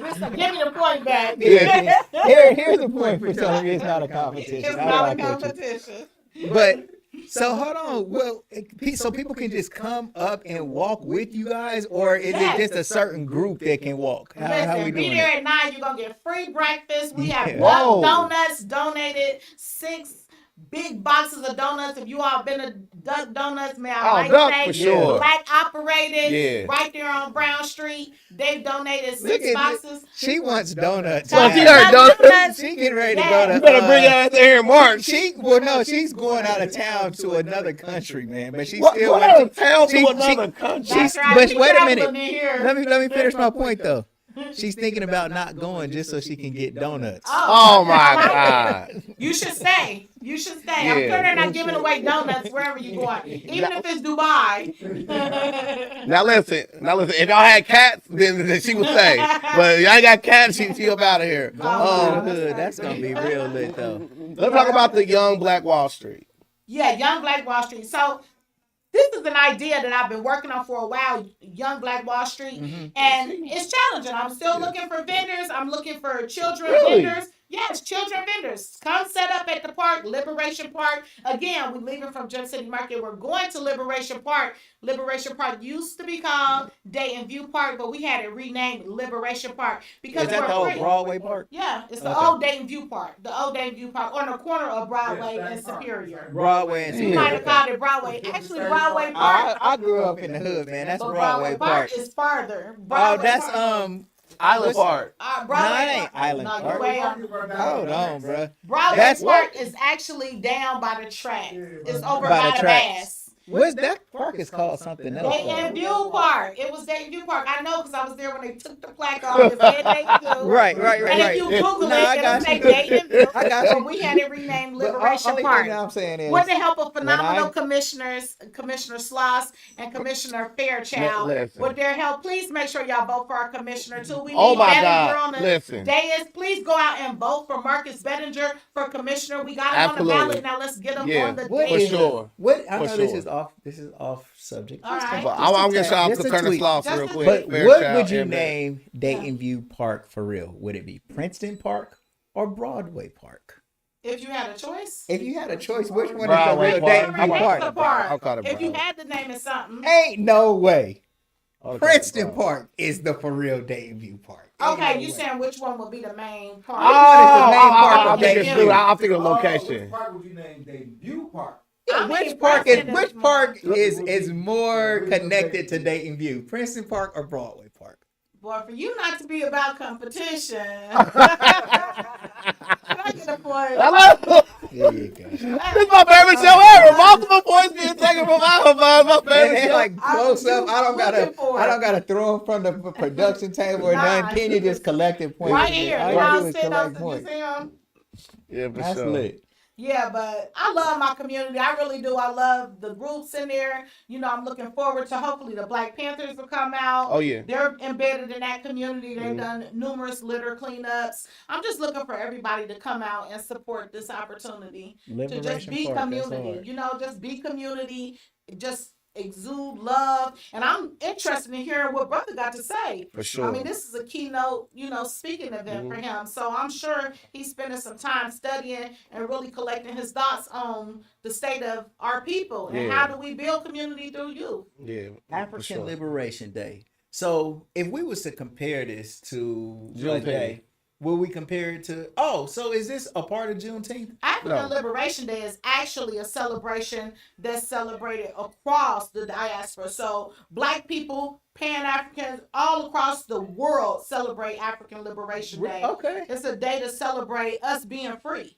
[SPEAKER 1] Listen, give me the point back.
[SPEAKER 3] Here's a point for telling me it's not a competition.
[SPEAKER 1] It's not a competition.
[SPEAKER 3] But so hold on. Well, so people can just come up and walk with you guys, or is it just a certain group that can walk? How we doing?
[SPEAKER 1] Be there at 9. You're gonna get free breakfast. We have donuts donated. 6 big boxes of donuts. If you all been to Duck Donuts, man, I might say Black operated right there on Brown Street. They've donated 6 boxes.
[SPEAKER 3] She wants donuts.
[SPEAKER 2] Well, she heard donuts.
[SPEAKER 3] She getting ready to go to.
[SPEAKER 2] You better bring her out there in March.
[SPEAKER 3] She's going out of town to another country, man. But she's still
[SPEAKER 2] out of town to another country.
[SPEAKER 3] But wait a minute. Let me finish my point though. She's thinking about not going just so she can get donuts.
[SPEAKER 2] Oh my God.
[SPEAKER 1] You should stay. I'm sure they're not giving away donuts wherever you're going. Even if it's Dubai.
[SPEAKER 2] Now listen. If y'all had cats, then she would stay. But y'all ain't got cats, she up out of here.
[SPEAKER 3] That's going to be real lit though.
[SPEAKER 2] Let's talk about the Young Black Wall Street.
[SPEAKER 1] Yeah, Young Black Wall Street. So this is an idea that I've been working on for a while, Young Black Wall Street, and it's challenging. I'm still looking for vendors. I'm looking for children vendors. Yes, children vendors. Come set up at the park, Liberation Park. Again, we're leaving from Gem City Market. We're going to Liberation Park. Liberation Park used to be called Dayton View Park, but we had it renamed Liberation Park because
[SPEAKER 3] is that the old Broadway Park?
[SPEAKER 1] Yeah, it's the old Dayton View Park. The old Dayton View Park on the corner of Broadway and Superior.
[SPEAKER 3] Broadway and Superior.
[SPEAKER 1] You might have called it Broadway. Actually, Broadway Park.
[SPEAKER 3] I grew up in the hood, man. That's Broadway Park.
[SPEAKER 1] Is farther.
[SPEAKER 2] Island Park.
[SPEAKER 1] Broadway
[SPEAKER 3] it ain't Island Park. Hold on, bro.
[SPEAKER 1] Broadway Park is actually down by the track. It's over by the Bass.
[SPEAKER 3] What's that park is called something else?
[SPEAKER 1] Dayton View Park. It was Dayton View Park. I know because I was there when they took the plaque off. It said Dayton View.
[SPEAKER 3] Right.
[SPEAKER 1] And if you Google it, it'll say Dayton View.
[SPEAKER 3] I got you.
[SPEAKER 1] So we had it renamed Liberation Park.
[SPEAKER 3] I'm saying is,
[SPEAKER 1] with the help of phenomenal commissioners, Commissioner Sloss and Commissioner Fairchild. With their help, please make sure y'all vote for our commissioner too. We need Bettinger on the dais. Please go out and vote for Marcus Bettinger for commissioner. We got him on the ballot. Now let's get him on the dais.
[SPEAKER 2] For sure.
[SPEAKER 3] I know this is off subject.
[SPEAKER 1] All right.
[SPEAKER 2] I'm gonna shout out to Colonel Sloss real quick.
[SPEAKER 3] But what would you name Dayton View Park for real? Would it be Princeton Park or Broadway Park?
[SPEAKER 1] If you had a choice?
[SPEAKER 3] Which one is the real Dayton View Park?
[SPEAKER 2] I'll call it
[SPEAKER 1] if you had to name it something.
[SPEAKER 3] Ain't no way. Princeton Park is the for real Dayton View Park.
[SPEAKER 1] Okay, you saying which one would be the main park?
[SPEAKER 2] I'm thinking of location.
[SPEAKER 4] Which park would you name Dayton View Park?
[SPEAKER 3] Which park is more connected to Dayton View? Princeton Park or Broadway Park?
[SPEAKER 1] Boy, for you not to be about competition.
[SPEAKER 3] There you go.
[SPEAKER 2] This is my favorite show ever. Multiple points being taken from my favorite show.
[SPEAKER 3] Like close up. I don't gotta throw them from the production table or nothing. Can you just collect it points?
[SPEAKER 1] Right here.
[SPEAKER 3] All you do is collect points.
[SPEAKER 2] Yeah, for
[SPEAKER 3] That's
[SPEAKER 2] sure.
[SPEAKER 3] lit.
[SPEAKER 1] Yeah, but I love my community. I really do. I love the groups in there. You know, I'm looking forward to hopefully the Black Panthers will come out.
[SPEAKER 2] Oh, yeah.
[SPEAKER 1] They're embedded in that community. They've done numerous litter cleanups. I'm just looking for everybody to come out and support this opportunity. To just be community. You know, just be community. Just exude love. And I'm interested in hearing what brother got to say.
[SPEAKER 2] For sure.
[SPEAKER 1] I mean, this is a keynote, speaking event for him. So I'm sure he's spending some time studying and really collecting his thoughts on the state of our people and how do we build community through youth.
[SPEAKER 2] Yeah.
[SPEAKER 3] African Liberation Day. So if we was to compare this to a day, will we compare it to? Oh, so is this a part of Juneteenth?
[SPEAKER 1] African Liberation Day is actually a celebration that's celebrated across the diaspora. So Black people, Pan-Africans, all across the world celebrate African Liberation Day.
[SPEAKER 3] Okay.
[SPEAKER 1] It's a day to celebrate us being free.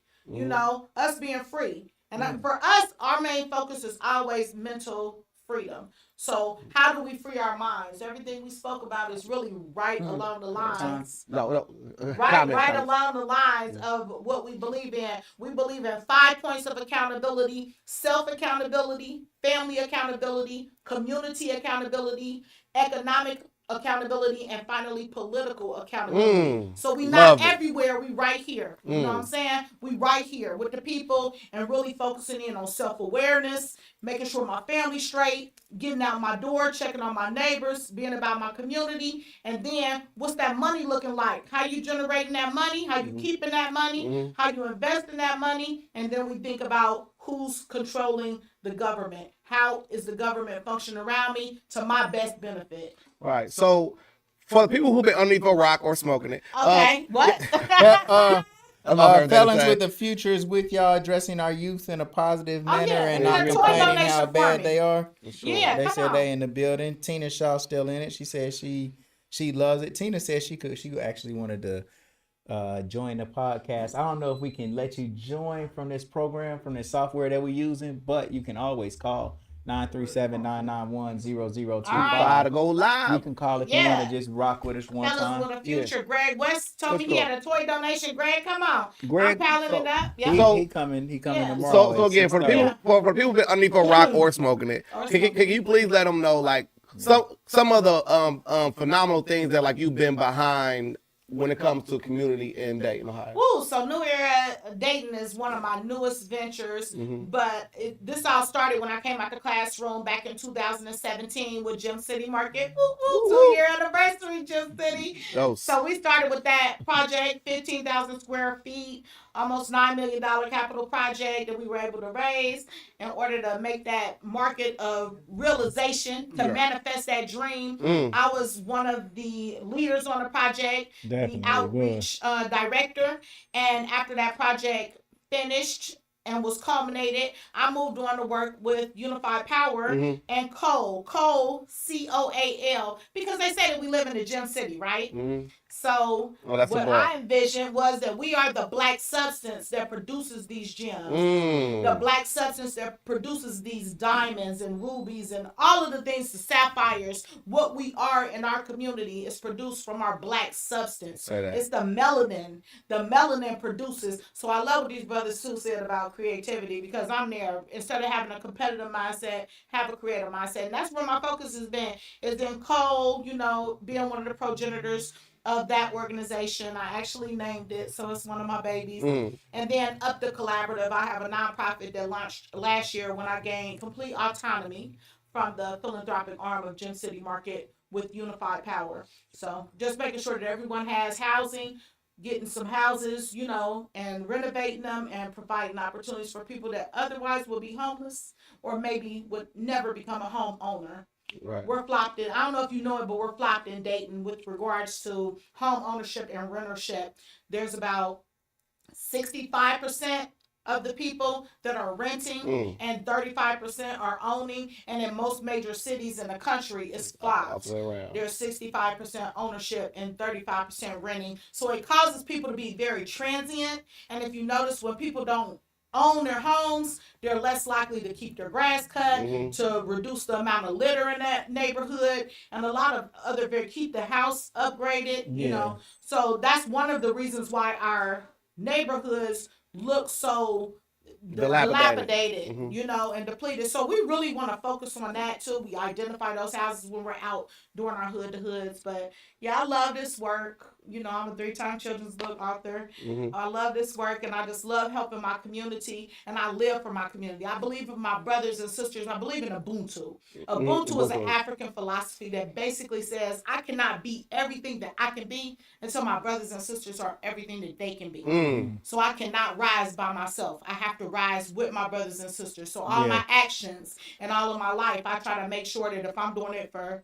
[SPEAKER 1] Us being free. And for us, our main focus is always mental freedom. So how do we free our minds? Everything we spoke about is really right along the lines. Right along the lines of what we believe in. We believe in 5 points of accountability: self-accountability, family accountability, community accountability, economic accountability, and finally political accountability. So we not everywhere, we right here. You know what I'm saying? We right here with the people and really focusing in on self-awareness, making sure my family's straight, getting out my door, checking on my neighbors, being about my community, and then what's that money looking like? How you generating that money? How you keeping that money? How you investing that money? And then we think about who's controlling the government. How is the government functioning around me to my best benefit?
[SPEAKER 2] Right. So for the people who've been underneath a rock or smoking it.
[SPEAKER 1] Okay. What?
[SPEAKER 3] Felons with the Future is with y'all, addressing our youth in a positive manner and not complaining how bad they are.
[SPEAKER 1] Yeah,
[SPEAKER 3] they said they in the building. Tina Shaw still in it. She said she loves it. Tina said she actually wanted to join the podcast. I don't know if we can let you join from this program, from this software that we're using, but you can always call 937-991-0025
[SPEAKER 2] to go live.
[SPEAKER 3] You can call if you want to just rock with us one
[SPEAKER 1] Fellas
[SPEAKER 3] time.
[SPEAKER 1] with a Future. Greg West told me he had a toy donation. Greg, come on.
[SPEAKER 3] Greg,
[SPEAKER 1] I'm piling it up. Yeah.
[SPEAKER 3] He coming tomorrow.
[SPEAKER 2] So again, for the people who've been underneath a rock or smoking it, can you please let them know like some of the phenomenal things that like you've been behind when it comes to community in Dayton, Ohio?
[SPEAKER 1] Woo, so New Era Dayton is one of my newest ventures, but this all started when I came out the classroom back in 2017 with Gym City Market. 2-year anniversary, Gym City. So we started with that project, 15,000 square feet, almost $9 million capital project that we were able to raise in order to make that market of realization, to manifest that dream. I was one of the leaders on the project, the outreach director, and after that project finished and was culminated, I moved on to work with Unified Power and Coal, COAL, because they say that we live in the Gym City, right? So what I envisioned was that we are the black substance that produces these gems, the black substance that produces these diamonds and rubies and all of the things, the sapphires. What we are in our community is produced from our black substance. It's the melanin. The melanin produces. So I love what these brothers too said about creativity, because I'm there. Instead of having a competitive mindset, have a creative mindset. And that's where my focus has been, is in Cole, being one of the progenitors of that organization. I actually named it, so it's one of my babies. And then Up the Collaborative, I have a nonprofit that launched last year when I gained complete autonomy from the philanthropic arm of Gym City Market with Unified Power. So just making sure that everyone has housing, getting some houses, and renovating them and providing opportunities for people that otherwise would be homeless or maybe would never become a homeowner.
[SPEAKER 2] Right.
[SPEAKER 1] We're flopped in. I don't know if you know it, but we're flopped in Dayton with regards to home ownership and rentership. There's about 65% of the people that are renting and 35% are owning. And in most major cities in the country, it's flopped. There's 65% ownership and 35% renting. So it causes people to be very transient. And if you notice, when people don't own their homes, they're less likely to keep their grass cut, to reduce the amount of litter in that neighborhood, and a lot of other keep the house upgraded, So that's one of the reasons why our neighborhoods look so dilapidated, and depleted. So we really want to focus on that too. We identify those houses when we're out doing our hood to hoods. But yeah, I love this work. I'm a 3-time children's book author.
[SPEAKER 2] Mhm.
[SPEAKER 1] I love this work, and I just love helping my community, and I live for my community. I believe in my brothers and sisters. I believe in Ubuntu. Ubuntu is an
[SPEAKER 2] Ubuntu.
[SPEAKER 1] African philosophy that basically says I cannot be everything that I can be until my brothers and sisters are everything that they can be. So I cannot rise by myself. I have to rise with my brothers and sisters. So all my actions and all of my life, I try to make sure that if I'm doing it for,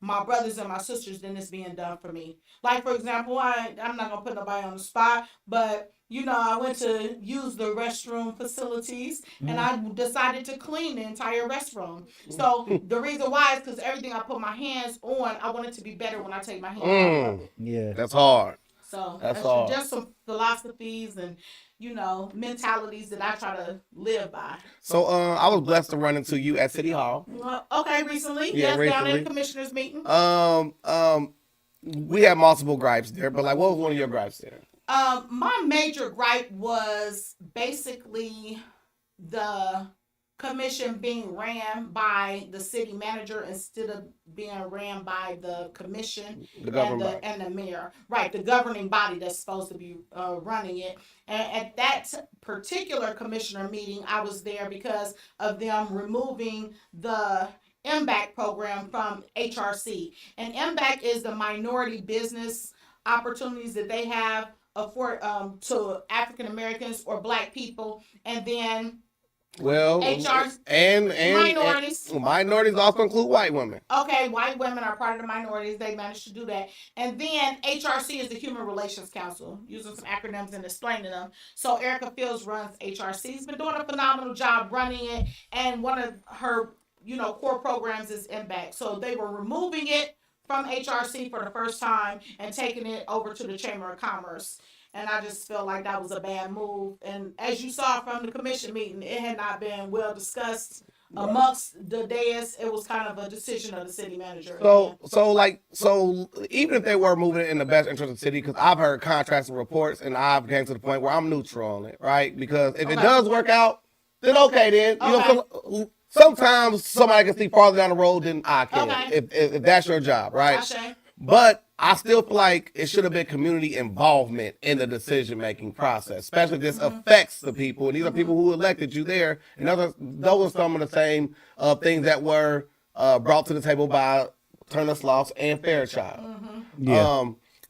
[SPEAKER 1] my brothers and my sisters, then it's being done for me. Like, for example, I'm not going to put nobody on the spot, but, I went to use the restroom facilities and I decided to clean the entire restroom. So the reason why is because everything I put my hands on, I want it to be better when I take my hands off of it.
[SPEAKER 3] Yeah.
[SPEAKER 2] That's hard.
[SPEAKER 1] So
[SPEAKER 2] That's hard.
[SPEAKER 1] just some philosophies and, mentalities that I try to live by.
[SPEAKER 2] So I was blessed to run into you at City Hall.
[SPEAKER 1] Okay, recently.
[SPEAKER 2] Yeah,
[SPEAKER 1] Yes, down
[SPEAKER 2] recently.
[SPEAKER 1] in the commissioner's meeting.
[SPEAKER 2] We had multiple gripes there, but like, what was one of your gripes there?
[SPEAKER 1] My major gripe was basically the commission being ran by the city manager instead of being ran by the commission and the mayor. Right, the governing body that's supposed to be running it. And at that particular commissioner meeting, I was there because of them removing the MBAC program from HRC. And MBAC is the minority business opportunities that they have afford to African Americans or Black people, and then HR
[SPEAKER 2] and
[SPEAKER 1] minorities.
[SPEAKER 2] Minorities also include white women.
[SPEAKER 1] Okay, white women are part of the minorities. They managed to do that. And then HRC is the Human Relations Council, using some acronyms and explaining them. So Erica Fields runs HRC. She's been doing a phenomenal job running it, and one of her core programs is MBAC. So they were removing it from HRC for the first time and taking it over to the Chamber of Commerce. And I just felt like that was a bad move. And as you saw from the commission meeting, it had not been well discussed amongst the dais. It was kind of a decision of the city manager.
[SPEAKER 2] So even if they were moving it in the best interest of the city, because I've heard contracts and reports, and I've came to the point where I'm neutral on it, right? Because if it does work out, then okay, then sometimes somebody can see farther down the road than I can, if that's your job, right? But I still feel like it should have been community involvement in the decision-making process, especially if this affects the people. And these are people who elected you there. And those are some of the same things that were brought to the table by Turner Sloss and Fairchild.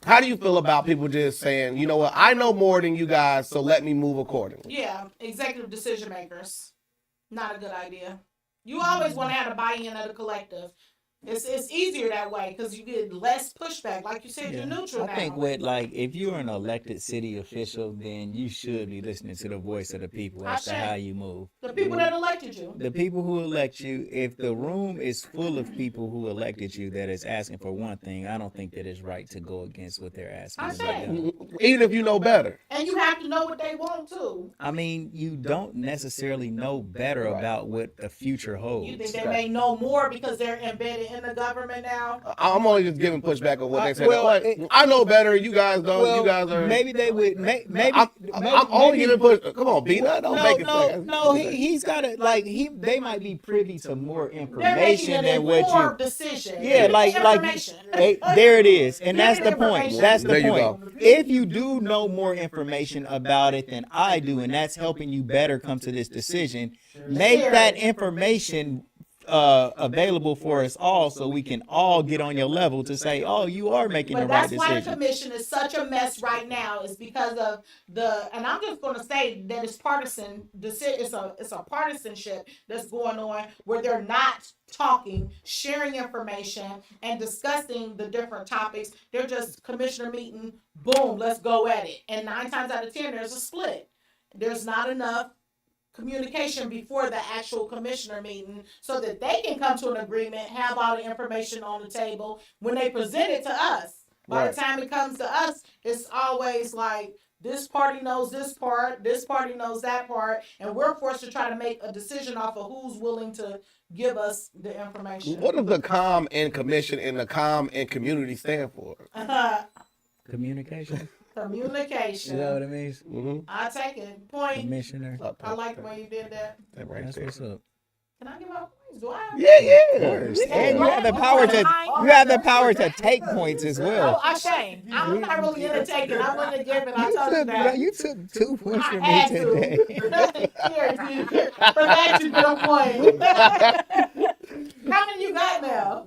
[SPEAKER 2] How do you feel about people just saying, you know what, I know more than you guys, so let me move accordingly?
[SPEAKER 1] Yeah, executive decision makers. Not a good idea. You always want to have a buy-in of the collective. It's easier that way because you get less pushback. Like you said, you're neutral now.
[SPEAKER 3] I think if you're an elected city official, then you should be listening to the voice of the people as to how you move.
[SPEAKER 1] The people that elected you.
[SPEAKER 3] The people who elect you, if the room is full of people who elected you that is asking for one thing, I don't think that it's right to go against what they're asking.
[SPEAKER 2] Even if you know better.
[SPEAKER 1] And you have to know what they want too.
[SPEAKER 3] I mean, you don't necessarily know better about what the future holds.
[SPEAKER 1] You think they may know more because they're embedded in the government now?
[SPEAKER 2] I'm only just giving pushback on what they said. I know better. You guys don't.
[SPEAKER 3] Well,
[SPEAKER 2] you guys are.
[SPEAKER 3] Maybe they would. Maybe
[SPEAKER 2] I'm only giving push. Come on, Peanut. Don't make it.
[SPEAKER 3] No. He's got to They might be privy to more information than what you.
[SPEAKER 1] Decision.
[SPEAKER 3] Yeah, there it is, and that's the point. That's the
[SPEAKER 2] There you
[SPEAKER 3] point. If you do know more information about it than I do, and that's helping you better come to this decision, make that information available for us all, so we can all get on your level to say, oh, you are making the right decision.
[SPEAKER 1] That's why the commission is such a mess right now, is because of and I'm just going to say that it's partisan. It's a partisanship that's going on where they're not talking, sharing information, and discussing the different topics. They're just commissioner meeting, boom, let's go at it. And 9 times out of 10, there's a split. There's not enough communication before the actual commissioner meeting so that they can come to an agreement, have all the information on the table when they present it to us. By the time it comes to us, it's always like, this party knows this part, this party knows that part, and we're forced to try to make a decision off of who's willing to give us the information.
[SPEAKER 2] What does the COM and commission and the COM and community stand for?
[SPEAKER 3] Communication.
[SPEAKER 1] Communication.
[SPEAKER 3] Is that what it means?
[SPEAKER 2] Mm-hmm.
[SPEAKER 1] I take it. Point.
[SPEAKER 3] Commissioner.
[SPEAKER 1] I like the way you did that.
[SPEAKER 2] That right
[SPEAKER 3] That's
[SPEAKER 2] there.
[SPEAKER 3] what's up.
[SPEAKER 1] Can I give out points? points? Do I have
[SPEAKER 3] And you have the power to take points as well.
[SPEAKER 1] Oh, shame. I'm not really into taking. I'm gonna give it. I told you that.
[SPEAKER 3] You took 2 points
[SPEAKER 1] I
[SPEAKER 3] from me
[SPEAKER 1] had
[SPEAKER 3] today.
[SPEAKER 1] to. Here, for that you get a point. How many you got now?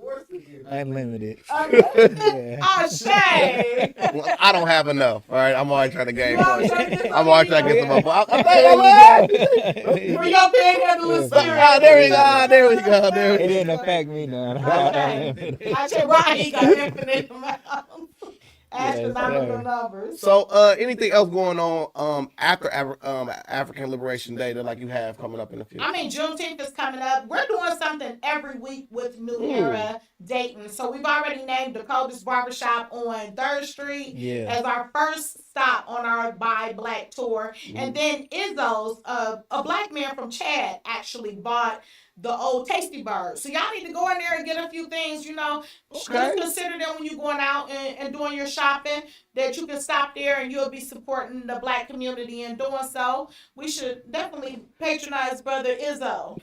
[SPEAKER 3] Unlimited.
[SPEAKER 1] Yeah. Oh, shame.
[SPEAKER 2] I don't have enough. All right, I'm always trying to gain
[SPEAKER 1] You always
[SPEAKER 2] points.
[SPEAKER 1] trying to get
[SPEAKER 2] I'm always trying to get some more points.
[SPEAKER 1] For your big head little spirit.
[SPEAKER 2] Ah, there we go. There we go. There
[SPEAKER 3] It
[SPEAKER 2] we go.
[SPEAKER 3] didn't affect me none.
[SPEAKER 1] Okay. I tell Ronnie he got infinite amounts. Astronomical numbers.
[SPEAKER 2] So, anything else going on after African Liberation Day that like you have coming up in the future?
[SPEAKER 1] I mean, Juneteenth is coming up. We're doing something every week with New Era Dayton. So we've already named Dakota's Barbershop on 3rd Street as our first stop on our Buy Black tour. And then Izzo's, a black man from Chad, actually bought the old Tasty Bird. So y'all need to go in there and get a few things, you know. Just consider that when you're going out and doing your shopping, that you can stop there and you'll be supporting the black community in doing so. We should definitely patronize Brother Izzo.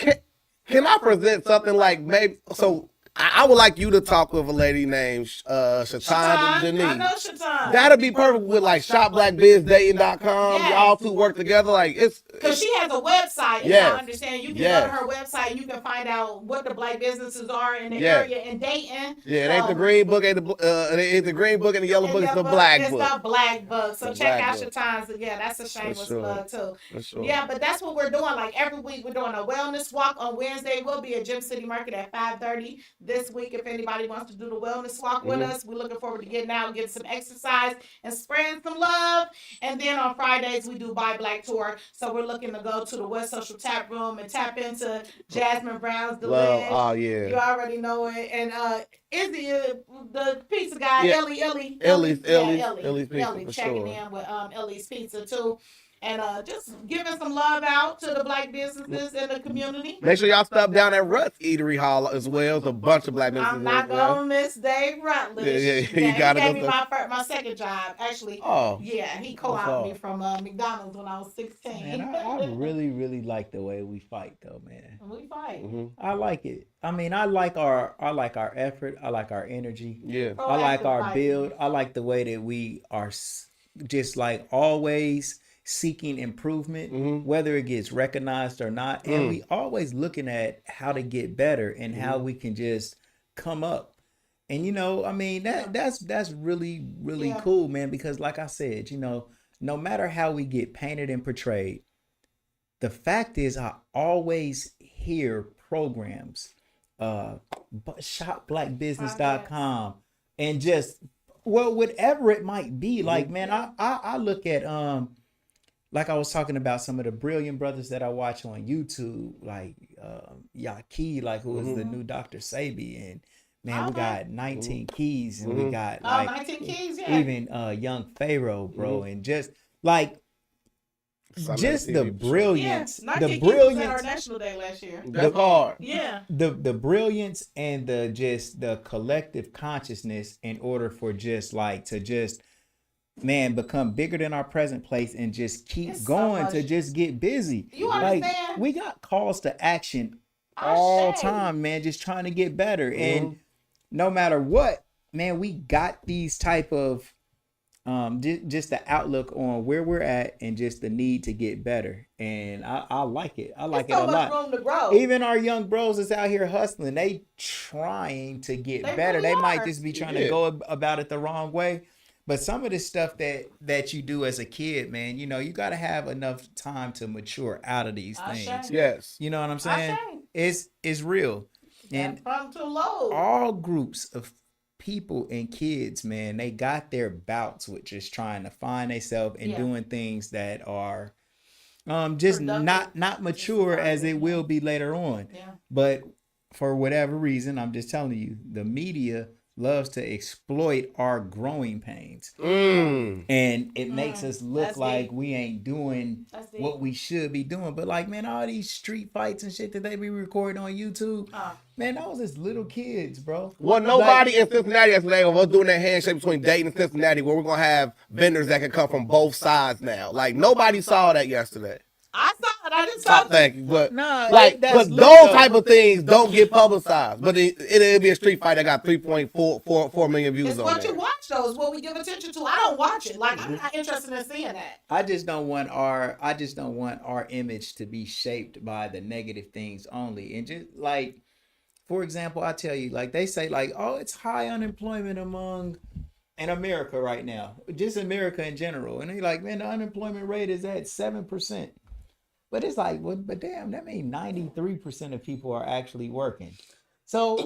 [SPEAKER 2] Can I present something like maybe so? I would like you to talk with a lady named Shatan Denise.
[SPEAKER 1] I know Shatan.
[SPEAKER 2] That'd be perfect with like shopblackbizdating.com.
[SPEAKER 1] Yes.
[SPEAKER 2] Y'all two work together. Like it's
[SPEAKER 1] because she has a website. And I understand you can go to her website and you can find out what the black businesses are in the area in Dayton.
[SPEAKER 2] Yeah, it ain't the green book, ain't the green book and the yellow book. It's the black book.
[SPEAKER 1] It's the black book. So check out Shatan's. Yeah, that's a shameless plug too.
[SPEAKER 2] For sure.
[SPEAKER 1] Yeah, but that's what we're doing. Like every week, we're doing a wellness walk on Wednesday. We'll be at Gym City Market at 5:30 this week. If anybody wants to do the wellness walk with us, we're looking forward to getting out and getting some exercise and spreading some love. And then on Fridays, we do Buy Black Tour. So we're looking to go to the West Social Tap Room and tap into Jasmine Brown's Delish.
[SPEAKER 2] Oh, yeah.
[SPEAKER 1] You already know it. And Izzy, the pizza guy,
[SPEAKER 2] Ellie's Pizza,
[SPEAKER 1] checking in with Ellie's Pizza too. And just giving some love out to the black businesses in the community.
[SPEAKER 2] Make sure y'all stop down at Rutt's Eatery Hall as well. It's a bunch of black businesses.
[SPEAKER 1] I'm not gonna miss Dave Rutledge.
[SPEAKER 2] You gotta
[SPEAKER 1] he
[SPEAKER 2] go
[SPEAKER 1] gave me my second job, actually.
[SPEAKER 2] Oh.
[SPEAKER 1] Yeah, he co-opted me from McDonald's when I was 16.
[SPEAKER 3] Man, I really, really like the way we fight, though, man.
[SPEAKER 1] We fight.
[SPEAKER 3] I like it. I mean, I like our effort. I like our energy.
[SPEAKER 2] Yeah.
[SPEAKER 3] I like our build. I like the way that we are just like always seeking improvement, whether it gets recognized or not. And we always looking at how to get better and how we can just come up. And, you know, I mean, that's really, really cool, man, because like I said, you know, no matter how we get painted and portrayed, the fact is I always hear programs, shopblackbusiness.com and just, well, whatever it might be. Like, man, I look at, like I was talking about some of the brilliant brothers that I watch on YouTube, like Yaki, like who is the new Dr. Sabi, and man, we got 19 Keys, and we got like
[SPEAKER 1] 19 Keys,
[SPEAKER 3] even Young Pharaoh, bro, and just like just the brilliance, the brilliance.
[SPEAKER 1] Our National Day last year.
[SPEAKER 2] That's hard.
[SPEAKER 1] Yeah.
[SPEAKER 3] The brilliance and the collective consciousness in order for just like to just become bigger than our present place and just keep going to just get busy.
[SPEAKER 1] You understand?
[SPEAKER 3] Like we got calls to action all time, man, just trying to get better. And no matter what, man, we got these type of just the outlook on where we're at and just the need to get better. And I like it. I like it a lot.
[SPEAKER 1] Room to grow.
[SPEAKER 3] Even our young bros that's out here hustling, they trying to get better.
[SPEAKER 1] Really
[SPEAKER 3] they might just be trying to go about it the wrong way. But some of the stuff that you do as a kid, man, you know, you got to have enough time to mature out of these things.
[SPEAKER 2] Yes.
[SPEAKER 3] You know what I'm saying? It's real. And all groups of people and kids, man, they got their bouts with just trying to find themselves and doing things that are just not mature as it will be later on. Yeah. But for whatever reason, I'm just telling you, the media loves to exploit our growing pains. And it makes us look like we ain't doing what we should be doing. But like, man, all these street fights and shit that they be recording on YouTube, man, that was just little kids, bro.
[SPEAKER 2] Well, nobody in Cincinnati yesterday of us doing that handshake between Dayton and Cincinnati where we're going to have vendors that can come from both sides now. Like, nobody saw that yesterday.
[SPEAKER 1] I saw it. I just
[SPEAKER 2] Stop
[SPEAKER 1] saw it.
[SPEAKER 2] thinking, but
[SPEAKER 3] No,
[SPEAKER 2] like,
[SPEAKER 3] that's
[SPEAKER 2] but
[SPEAKER 3] lit,
[SPEAKER 2] those
[SPEAKER 3] though.
[SPEAKER 2] type of things don't get publicized. But it'll be a street fight that got 3.4 million views
[SPEAKER 1] It's
[SPEAKER 2] on
[SPEAKER 1] what
[SPEAKER 2] there.
[SPEAKER 1] you watch, though. Is what we give attention to. I don't watch it. Like I'm not interested in seeing that.
[SPEAKER 3] I just don't want our image to be shaped by the negative things only. And just like, for example, I tell you, like they say, like, oh, it's high unemployment in America right now, just America in general. And they're like, man, the unemployment rate is at 7%. But it's like, well, but damn, that means 93% of people are actually working. So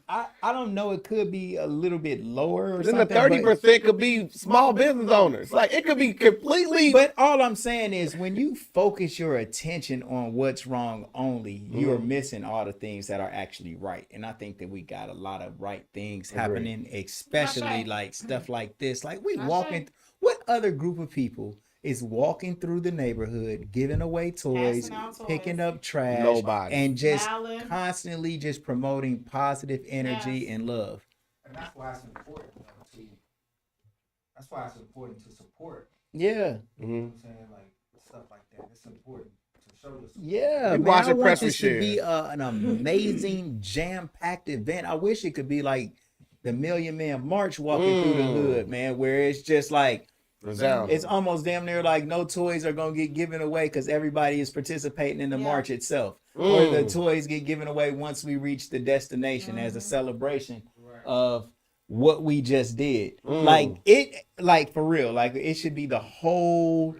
[SPEAKER 3] I don't know. It could be a little bit lower or
[SPEAKER 2] Then
[SPEAKER 3] something.
[SPEAKER 2] the 30% could be small business owners. Like it could be completely.
[SPEAKER 3] But all I'm saying is when you focus your attention on what's wrong only, you're missing all the things that are actually right. And I think that we got a lot of right things happening, especially like stuff like this. Like we walking, what other group of people is walking through the neighborhood, giving away toys,
[SPEAKER 1] Passing out toys.
[SPEAKER 3] picking up trash,
[SPEAKER 2] Nobody.
[SPEAKER 3] and just
[SPEAKER 1] Smiling.
[SPEAKER 3] constantly just promoting positive energy and love.
[SPEAKER 4] And that's why it's important to. That's why it's important to support.
[SPEAKER 3] Yeah.
[SPEAKER 4] You know what I'm saying? Like stuff like that. It's important to show the support.
[SPEAKER 3] Yeah,
[SPEAKER 2] We
[SPEAKER 3] man,
[SPEAKER 2] watch
[SPEAKER 3] I
[SPEAKER 2] it,
[SPEAKER 3] want
[SPEAKER 2] press
[SPEAKER 3] this to
[SPEAKER 2] reshare.
[SPEAKER 3] be an amazing, jam-packed event. I wish it could be like the Million Man March walking through the hood, man, where it's just like,
[SPEAKER 2] Resounding.
[SPEAKER 3] it's almost damn near like no toys are going to get given away because everybody is participating in the march itself. Or the toys get given away once we reach the destination as a celebration of what we just did. Like for real, like it should be the whole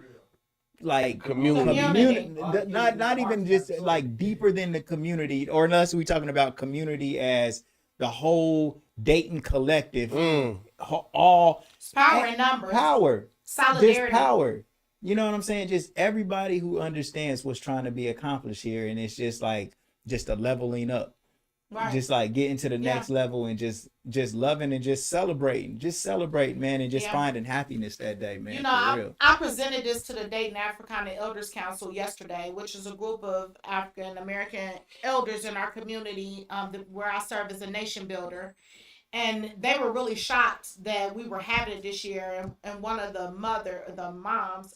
[SPEAKER 3] like
[SPEAKER 1] Community.
[SPEAKER 3] not even just like deeper than the community, or unless we're talking about community as the whole Dayton collective, all
[SPEAKER 1] Power in numbers.
[SPEAKER 3] power,
[SPEAKER 1] Solidarity.
[SPEAKER 3] just power. You know what I'm saying? Just everybody who understands what's trying to be accomplished here, and it's just like just a leveling up.
[SPEAKER 1] Right.
[SPEAKER 3] Just like getting to the next level and just loving and just celebrating, man, and just finding happiness that day, man.
[SPEAKER 1] You
[SPEAKER 3] for
[SPEAKER 1] know,
[SPEAKER 3] real.
[SPEAKER 1] I presented this to the Dayton Africana Elders Council yesterday, which is a group of African American elders in our community, where I serve as a nation builder. And they were really shocked that we were having it this year. And one of the mamas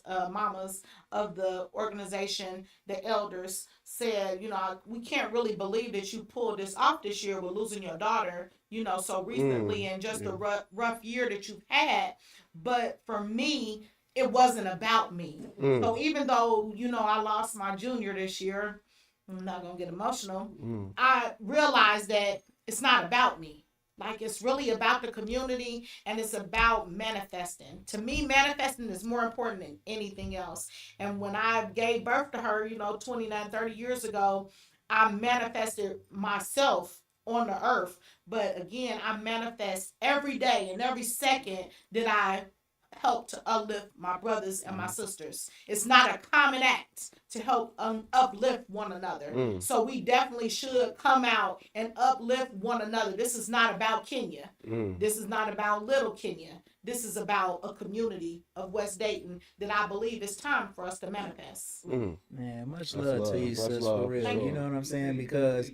[SPEAKER 1] of the organization, the elders, said, you know, we can't really believe that you pulled this off this year with losing your daughter, you know, so recently and just a rough year that you've had. But for me, it wasn't about me. So even though, you know, I lost my junior this year, I'm not going to get emotional. I realized that it's not about me. Like, it's really about the community, and it's about manifesting. To me, manifesting is more important than anything else. And when I gave birth to her, you know, 29, 30 years ago, I manifested myself on the earth. But again, I manifest every day and every second that I help to uplift my brothers and my sisters. It's not a common act to help uplift one another. So we definitely should come out and uplift one another. This is not about Kenya. This is not about little Kenya. This is about a community of West Dayton that I believe it's time for us to manifest.
[SPEAKER 3] Man, much love to you, sis, for real. You know what I'm saying? Because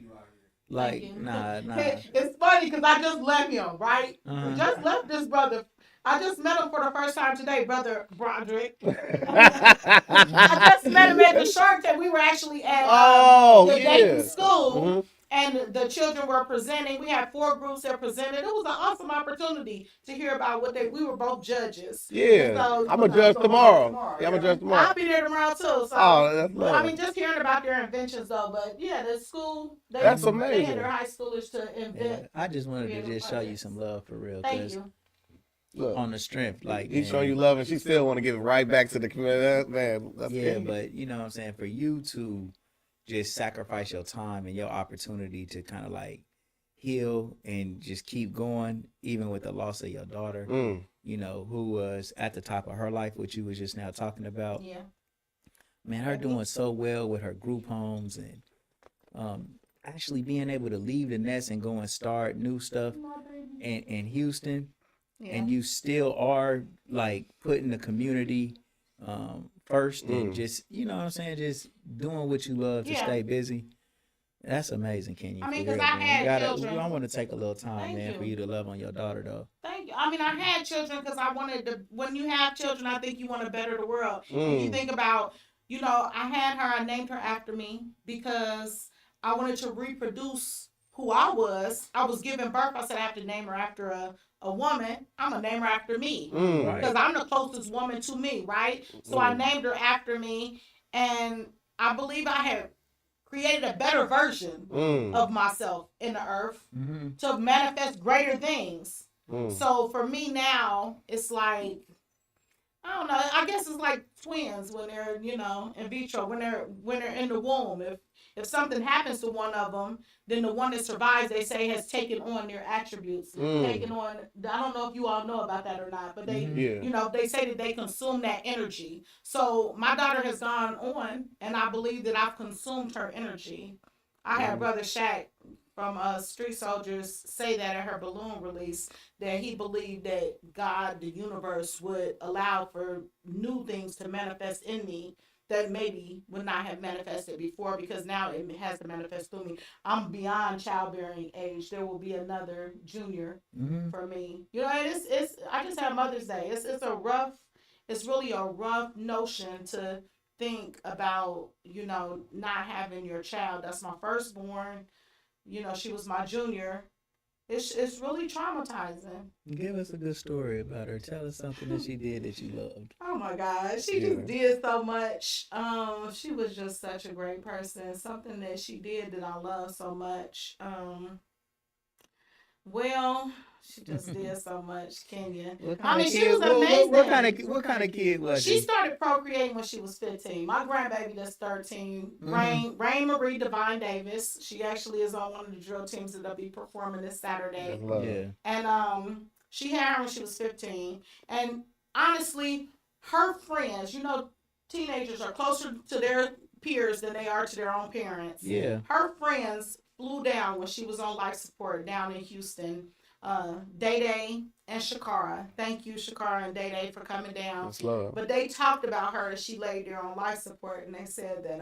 [SPEAKER 3] like, nah.
[SPEAKER 1] It's funny because I just left him, right? We just left this brother. I just met him for the first time today, Brother Broderick. I just met him at the Shark Tank. We were actually at the Dayton school, and the children were presenting. We had 4 groups that presented. It was an awesome opportunity to hear about what we were both judges.
[SPEAKER 2] Yeah,
[SPEAKER 1] So,
[SPEAKER 2] I'm gonna judge tomorrow. Yeah, I'm gonna judge tomorrow.
[SPEAKER 1] I'll be there tomorrow too. So,
[SPEAKER 2] That's lovely.
[SPEAKER 1] I mean, just hearing about their inventions though, but yeah, the school,
[SPEAKER 2] That's
[SPEAKER 1] they
[SPEAKER 2] amazing.
[SPEAKER 1] had their high schoolers to invent.
[SPEAKER 3] I just wanted to just show you some love for real.
[SPEAKER 1] Thank you.
[SPEAKER 2] Look,
[SPEAKER 3] On the strength, like,
[SPEAKER 2] he's
[SPEAKER 3] man,
[SPEAKER 2] showing you love, and she still want to give it right back to the community. Man, that's
[SPEAKER 3] yeah,
[SPEAKER 2] good.
[SPEAKER 3] but you know what I'm saying? For you to just sacrifice your time and your opportunity to kind of like heal and just keep going, even with the loss of your daughter, you know, who was at the top of her life, which you was just now talking about.
[SPEAKER 1] Yeah.
[SPEAKER 3] Man, her doing so well with her group homes and actually being able to leave the nest and go and start new stuff in Houston.
[SPEAKER 1] Yeah.
[SPEAKER 3] And you still are like putting the community first and just, you know what I'm saying, just doing what you love to stay busy. That's amazing, Kenya.
[SPEAKER 1] I mean,
[SPEAKER 3] for real,
[SPEAKER 1] 'cause I
[SPEAKER 3] man.
[SPEAKER 1] had children.
[SPEAKER 3] I want to take a little time,
[SPEAKER 1] Thank
[SPEAKER 3] man,
[SPEAKER 1] you.
[SPEAKER 3] for you to love on your daughter, though.
[SPEAKER 1] Thank you. I mean, I had children because I wanted to. When you have children, I think you want to better the world. And you think about, you know, I named her after me because I wanted to reproduce who I was. I was giving birth. I said I have to name her after a woman. I'm going to name her after me because I'm the closest woman to me, right? So I named her after me, and I believe I had created a better version of myself in the earth to manifest greater things. So for me now, it's like, I don't know. I guess it's like twins when they're, you know, in vitro, when they're in the womb. If something happens to one of them, then the one that survives, they say, has taken on their attributes, taken on. I don't know if you all know about that or not, but they, you know, they say that they consume that energy. So my daughter has gone on, and I believe that I've consumed her energy. I had Brother Shaq from Street Soldiers say that at her balloon release, that he believed that God, the universe, would allow for new things to manifest in me that maybe would not have manifested before, because now it has to manifest through me. I'm beyond childbearing age. There will be another junior for me. You know, it's I just had Mother's Day. It's really a rough notion to think about, you know, not having your child. That's my firstborn. You know, she was my junior. It's really traumatizing.
[SPEAKER 3] Give us a good story about her. Tell us something that she did that you loved.
[SPEAKER 1] Oh my God, she just did so much. She was just such a great person. Something that she did that I love so much. Well, she just did so much, Kenya. I mean, she was amazing.
[SPEAKER 3] What kind of kid was she?
[SPEAKER 1] She started procreating when she was 15. My grandbaby that's 13, Rain Marie Divine Davis. She actually is on one of the drill teams that'll be performing this Saturday.
[SPEAKER 3] Yeah.
[SPEAKER 1] And she had her when she was 15. And honestly, her friends, you know, teenagers are closer to their peers than they are to their own parents.
[SPEAKER 3] Yeah.
[SPEAKER 1] Her friends flew down when she was on life support down in Houston. Day Day and Shakara. Thank you, Shakara and Day Day, for coming down.
[SPEAKER 2] That's love.
[SPEAKER 1] But they talked about her as she laid there on life support, and they said that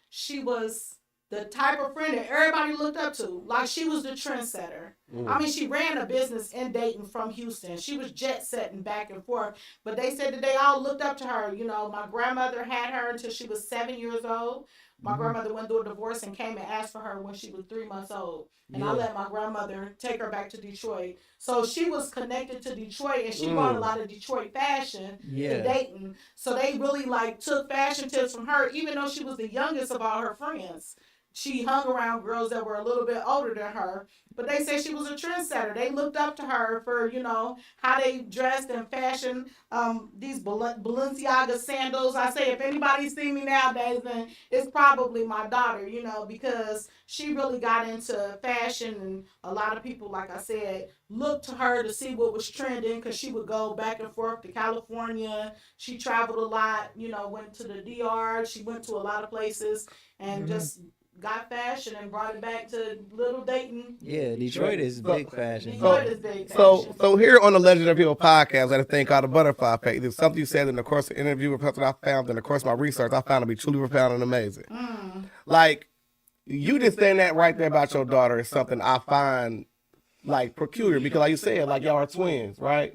[SPEAKER 1] she was the type of friend that everybody looked up to. Like, she was the trendsetter. I mean, she ran a business in Dayton from Houston. She was jet setting back and forth. But they said that they all looked up to her. You know, my grandmother had her until she was 7 years old. My grandmother went through a divorce and came and asked for her when she was 3 months old. And I let my grandmother take her back to Detroit. So she was connected to Detroit, and she brought a lot of Detroit fashion to Dayton. So they really, like, took fashion tips from her, even though she was the youngest of all her friends. She hung around girls that were a little bit older than her. But they say she was a trendsetter. They looked up to her for, you know, how they dressed and fashioned these Balenciaga sandals. I say, if anybody see me nowadays, then it's probably my daughter, you know, because she really got into fashion. And a lot of people, like I said, looked to her to see what was trending, because she would go back and forth to California. She traveled a lot, you know, went to the DR. She went to a lot of places and just got fashion and brought it back to little Dayton.
[SPEAKER 3] Yeah, Detroit is big fashion.
[SPEAKER 1] Detroit is big fashion.
[SPEAKER 2] So here on the Legendary People podcast, I had a thing called the Butterfly Effect. There's something you said in the course of the interview, or something I found in the course of my research, I found to be truly profound and amazing. Like, you just saying that right there about your daughter is something I find, like, peculiar, because like you said, like, y'all are twins, right?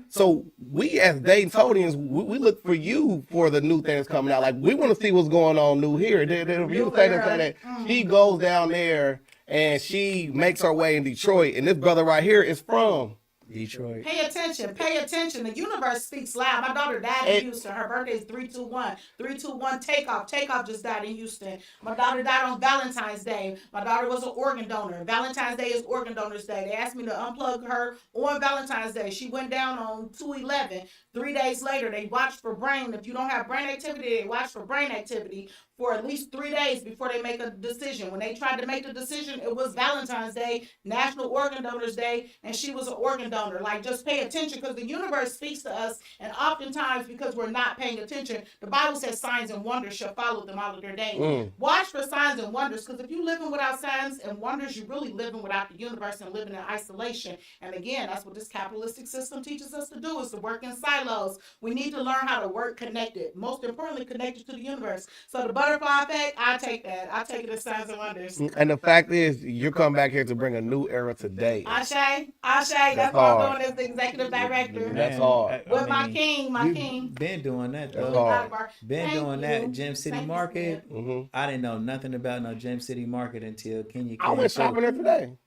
[SPEAKER 2] So we as Daytonians, we look for you for the new things coming out. Like, we want to see what's going on new here. You say that she goes down there and she makes her way in Detroit, and this brother right here is from
[SPEAKER 3] Detroit.
[SPEAKER 1] Pay attention. Pay attention. The universe speaks loud. My daughter died in Houston. Her birthday is 3/21. 3/21 takeoff. Takeoff just died in Houston. My daughter died on Valentine's Day. My daughter was an organ donor. Valentine's Day is Organ Donors Day. They asked me to unplug her on Valentine's Day. She went down on 2/11. 3 days later, they watched for brain. If you don't have brain activity, they watch for brain activity for at least 3 days before they make a decision. When they tried to make the decision, it was Valentine's Day, National Organ Donors Day, and she was an organ donor. Like, just pay attention, because the universe speaks to us, and oftentimes, because we're not paying attention, the Bible says signs and wonders shall follow them all of their days. Watch for signs and wonders, because if you're living without signs and wonders, you're really living without the universe and living in isolation. And again, that's what this capitalistic system teaches us to do, is to work in silos. We need to learn how to work connected, most importantly, connected to the universe. So the butterfly butterfly effect, I take that. I take it as signs and wonders.
[SPEAKER 2] And the fact is, you're coming back here to bring a new era today.
[SPEAKER 1] Ashe, that's what
[SPEAKER 2] hard.
[SPEAKER 1] I'm doing as the executive director.
[SPEAKER 2] That's hard.
[SPEAKER 1] With my king, my
[SPEAKER 3] you
[SPEAKER 1] king.
[SPEAKER 3] Been doing that
[SPEAKER 2] That's
[SPEAKER 3] though.
[SPEAKER 2] hard.
[SPEAKER 3] Been
[SPEAKER 1] Thank
[SPEAKER 3] doing
[SPEAKER 1] you.
[SPEAKER 3] that Gem City
[SPEAKER 1] Thank you,
[SPEAKER 3] Market.
[SPEAKER 2] Mhm.
[SPEAKER 3] I didn't know nothing about no Gem City Market until Kenya
[SPEAKER 2] I
[SPEAKER 3] came
[SPEAKER 2] went shopping
[SPEAKER 3] through.
[SPEAKER 2] there today.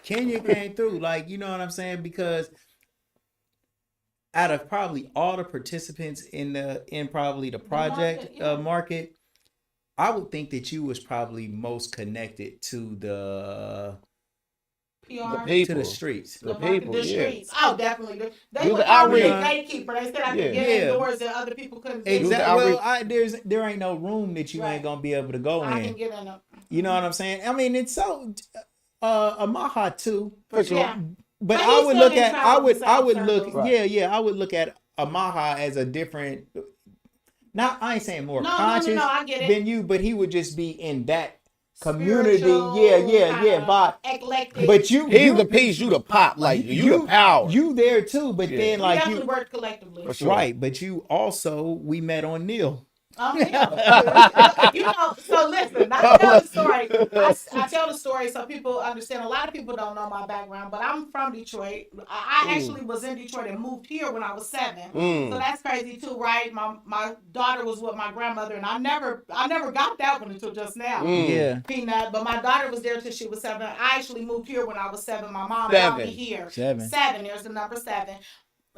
[SPEAKER 3] Kenya came through. Like, you know what I'm saying? Because out of probably all the participants in probably the project market, I would think that you was probably most connected to the
[SPEAKER 1] PR.
[SPEAKER 2] people.
[SPEAKER 3] to the streets.
[SPEAKER 2] The people,
[SPEAKER 1] the
[SPEAKER 2] yeah.
[SPEAKER 1] streets. Oh, definitely. They
[SPEAKER 2] You
[SPEAKER 1] were
[SPEAKER 2] the
[SPEAKER 1] already a
[SPEAKER 2] outreach.
[SPEAKER 1] gatekeeper. They said I could
[SPEAKER 2] Yeah.
[SPEAKER 1] get
[SPEAKER 3] Yeah.
[SPEAKER 1] indoors and other people couldn't get
[SPEAKER 3] Exactly.
[SPEAKER 1] in.
[SPEAKER 3] Well, there ain't no room that you
[SPEAKER 1] Right.
[SPEAKER 3] ain't gonna be able to go
[SPEAKER 1] I
[SPEAKER 3] in.
[SPEAKER 1] can get in them.
[SPEAKER 3] You know what I'm saying? I mean, it's so Amaha too.
[SPEAKER 2] For sure.
[SPEAKER 1] Yeah.
[SPEAKER 3] But
[SPEAKER 1] But
[SPEAKER 3] I
[SPEAKER 1] he
[SPEAKER 3] would
[SPEAKER 1] still
[SPEAKER 3] look
[SPEAKER 1] didn't
[SPEAKER 3] at
[SPEAKER 1] travel the
[SPEAKER 3] I
[SPEAKER 1] same
[SPEAKER 3] would look
[SPEAKER 1] circles.
[SPEAKER 2] Right.
[SPEAKER 3] I would look at Amaha as a different, not I ain't saying more
[SPEAKER 1] No,
[SPEAKER 3] conscious
[SPEAKER 1] I get it.
[SPEAKER 3] than you, but he would just be in that community.
[SPEAKER 1] Spiritual,
[SPEAKER 3] Yeah. Vibe.
[SPEAKER 1] Eclectic.
[SPEAKER 3] But
[SPEAKER 2] He's the piece, you the pop, like you the power.
[SPEAKER 3] You there too, but
[SPEAKER 2] Yeah.
[SPEAKER 3] then
[SPEAKER 1] we
[SPEAKER 3] like
[SPEAKER 1] definitely
[SPEAKER 3] you
[SPEAKER 1] worked collectively.
[SPEAKER 2] For sure.
[SPEAKER 3] right, but you also we met on Neil.
[SPEAKER 1] Yeah. You know, so listen, I tell the story. I tell the story so people understand. A lot of people don't know my background, but I'm from Detroit. I actually was in Detroit and moved here when I was 7. So that's crazy too, right? My daughter was with my grandmother, and I never got that one until just now.
[SPEAKER 3] Yeah.
[SPEAKER 1] Peanut, but my daughter was there till she was 7. I actually moved here when I was 7. My mom
[SPEAKER 2] 7.
[SPEAKER 1] brought me here.
[SPEAKER 3] 7.
[SPEAKER 1] 7. There's the number 7.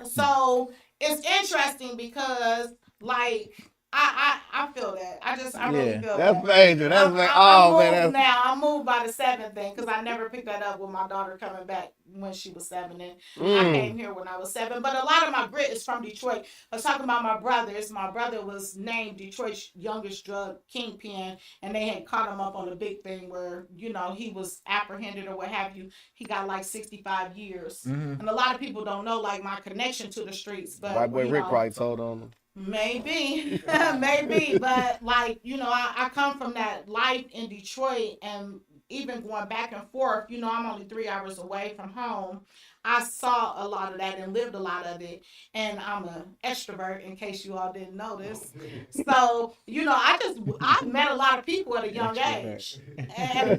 [SPEAKER 1] So it's interesting because like I feel that. I really feel
[SPEAKER 2] That's
[SPEAKER 1] that.
[SPEAKER 2] major. That's like, oh man, that's
[SPEAKER 1] I'm moved by the 7th thing because I never picked that up with my daughter coming back when she was 7, and I came here when I was 7. But a lot of my grit is from Detroit. I was talking about my brothers. My brother was named Detroit's youngest drug kingpin, and they had caught him up on a big thing where he was apprehended or what have you. He got like 65 years, and a lot of people don't know like my connection to the streets. But
[SPEAKER 2] my boy Rick probably told on him.
[SPEAKER 1] Maybe, maybe, but like I come from that life in Detroit, and even going back and forth, I'm only 3 hours away from home. I saw a lot of that and lived a lot of it, and I'm an extrovert. In case you all didn't notice, so I met a lot of people at a young age. At a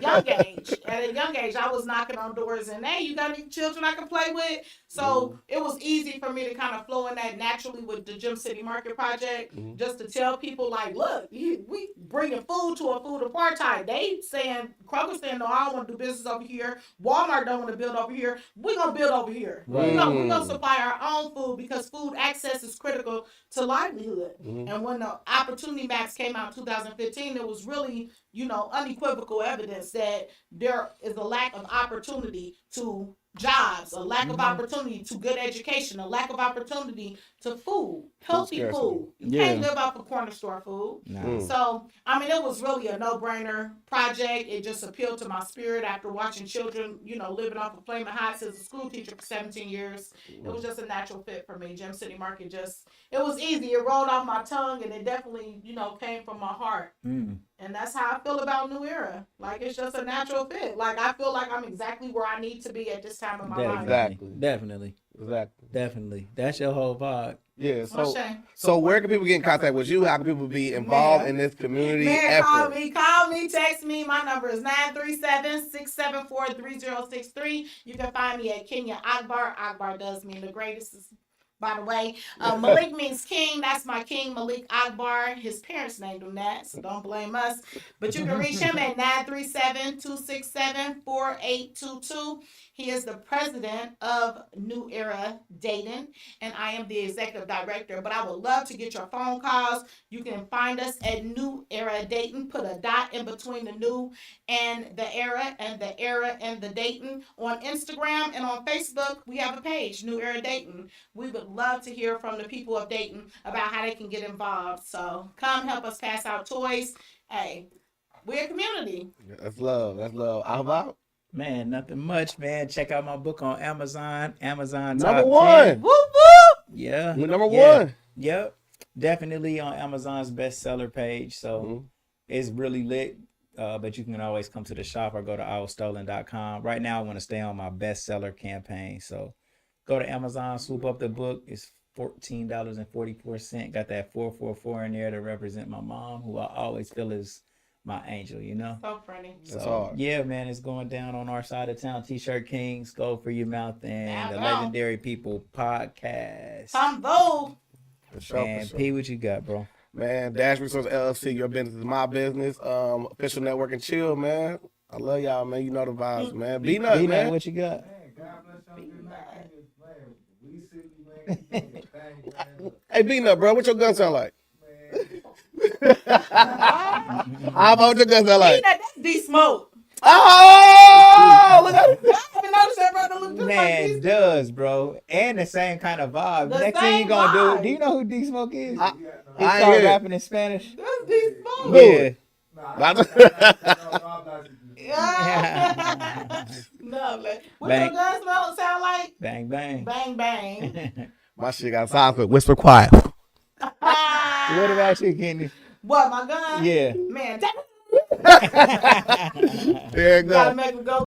[SPEAKER 1] young age, I was knocking on doors and hey, you got any children I can play with? So it was easy for me to kind of flow in that naturally with the Gem City Market Project, just to tell people like, look, we bringing food to a food apartheid. They saying Kroger saying no, I don't want to do business over here. Walmart don't want to build over here. We're gonna build over here. Right. We're gonna supply our own food because food access is critical to livelihood. And when the opportunity maps came out in 2015, it was really unequivocal evidence that there is a lack of opportunity to jobs, a lack of opportunity to good education, a lack of opportunity to food, healthy food. You can't live off of corner store food. So, I mean, it was really a no-brainer project. It just appealed to my spirit after watching children, living off of Flamin' Hots as a school teacher for 17 years. It was just a natural fit for me. Gem City Market it was easy. It rolled off my tongue, and it definitely, came from my heart. And that's how I feel about New Era. Like, it's just a natural fit. Like, I feel like I'm exactly where I need to be at this time of my life.
[SPEAKER 3] Definitely. That's your whole vibe.
[SPEAKER 2] Yeah. So where can people get in contact with you? How can people be involved in this community effort?
[SPEAKER 1] Call me, text me. My number is 937-674-3063. You can find me at Kenya Akbar. Akbar does mean the greatest. By the way, Malik means king. That's my king, Malik Akbar. His parents named him that, so don't blame us. But you can reach him at 937-267-4822. He is the president of New Era Dayton, and I am the executive director. But I would love to get your phone calls. You can find us at New Era Dayton. Put a dot in between the new and the era and the Dayton. On Instagram and on Facebook, we have a page, New Era Dayton. We would love to hear from the people of Dayton about how they can get involved. So come help us pass out toys. Hey, we're a community.
[SPEAKER 2] That's love. How about?
[SPEAKER 3] Man, nothing much, man. Check out my book on Amazon. Amazon
[SPEAKER 2] Number
[SPEAKER 3] top
[SPEAKER 2] 1.
[SPEAKER 3] 10.
[SPEAKER 2] Whoop whoop.
[SPEAKER 3] Yeah.
[SPEAKER 2] Number 1.
[SPEAKER 3] Yep. Definitely on Amazon's bestseller page. So it's really lit. But you can always come to the shop or go to owlstolen.com. Right now, I want to stay on my bestseller campaign. So go to Amazon, swoop up the book. It's $14.44. Got that 444 in there to represent my mom, who I always feel is my angel, you know?
[SPEAKER 1] So pretty.
[SPEAKER 2] That's
[SPEAKER 3] So,
[SPEAKER 2] hard.
[SPEAKER 3] yeah, man, it's going down on our side of town. T-shirt Kings, Go For Your Mouth, and
[SPEAKER 1] Now
[SPEAKER 3] the
[SPEAKER 1] go.
[SPEAKER 3] Legendary People podcast.
[SPEAKER 1] Come through.
[SPEAKER 2] For sure,
[SPEAKER 3] Man,
[SPEAKER 2] for sure.
[SPEAKER 3] P, what you got, bro?
[SPEAKER 2] Man, Dash Resource LLC, your business is my business. Official network and chill, man. I love y'all, man. You know the vibes, man. Be nuts,
[SPEAKER 3] B-Nut,
[SPEAKER 2] man.
[SPEAKER 3] what you got?
[SPEAKER 4] Man, God bless y'all. Good night, man. We City, man. Keep doing your thing, man.
[SPEAKER 2] Hey, Be Nut, bro. What your gun sound like?
[SPEAKER 4] Man.
[SPEAKER 2] How about what your gun sound like?
[SPEAKER 1] That's D-Smoke.
[SPEAKER 2] Oh, look at it.
[SPEAKER 1] I haven't noticed that brother look just
[SPEAKER 3] Man,
[SPEAKER 1] like D-Smoke.
[SPEAKER 3] does, bro. And the same kind of vibe.
[SPEAKER 1] The
[SPEAKER 3] Next thing you
[SPEAKER 1] same
[SPEAKER 3] gonna
[SPEAKER 1] vibe.
[SPEAKER 3] do you know who D-Smoke is?
[SPEAKER 2] I
[SPEAKER 3] He
[SPEAKER 2] ain't
[SPEAKER 3] started
[SPEAKER 2] hear.
[SPEAKER 3] rapping in Spanish.
[SPEAKER 1] That's D-Smoke.
[SPEAKER 3] Yeah.
[SPEAKER 1] Yeah. No, man. What
[SPEAKER 3] Bang.
[SPEAKER 1] your gun smell sound like?
[SPEAKER 3] Bang, bang.
[SPEAKER 1] Bang, bang.
[SPEAKER 2] My shit got sound quick. Whisper quiet.
[SPEAKER 3] What about you, Kenny?
[SPEAKER 1] What, my gun?
[SPEAKER 3] Yeah.
[SPEAKER 1] Man,
[SPEAKER 2] There you go.
[SPEAKER 1] gotta make him go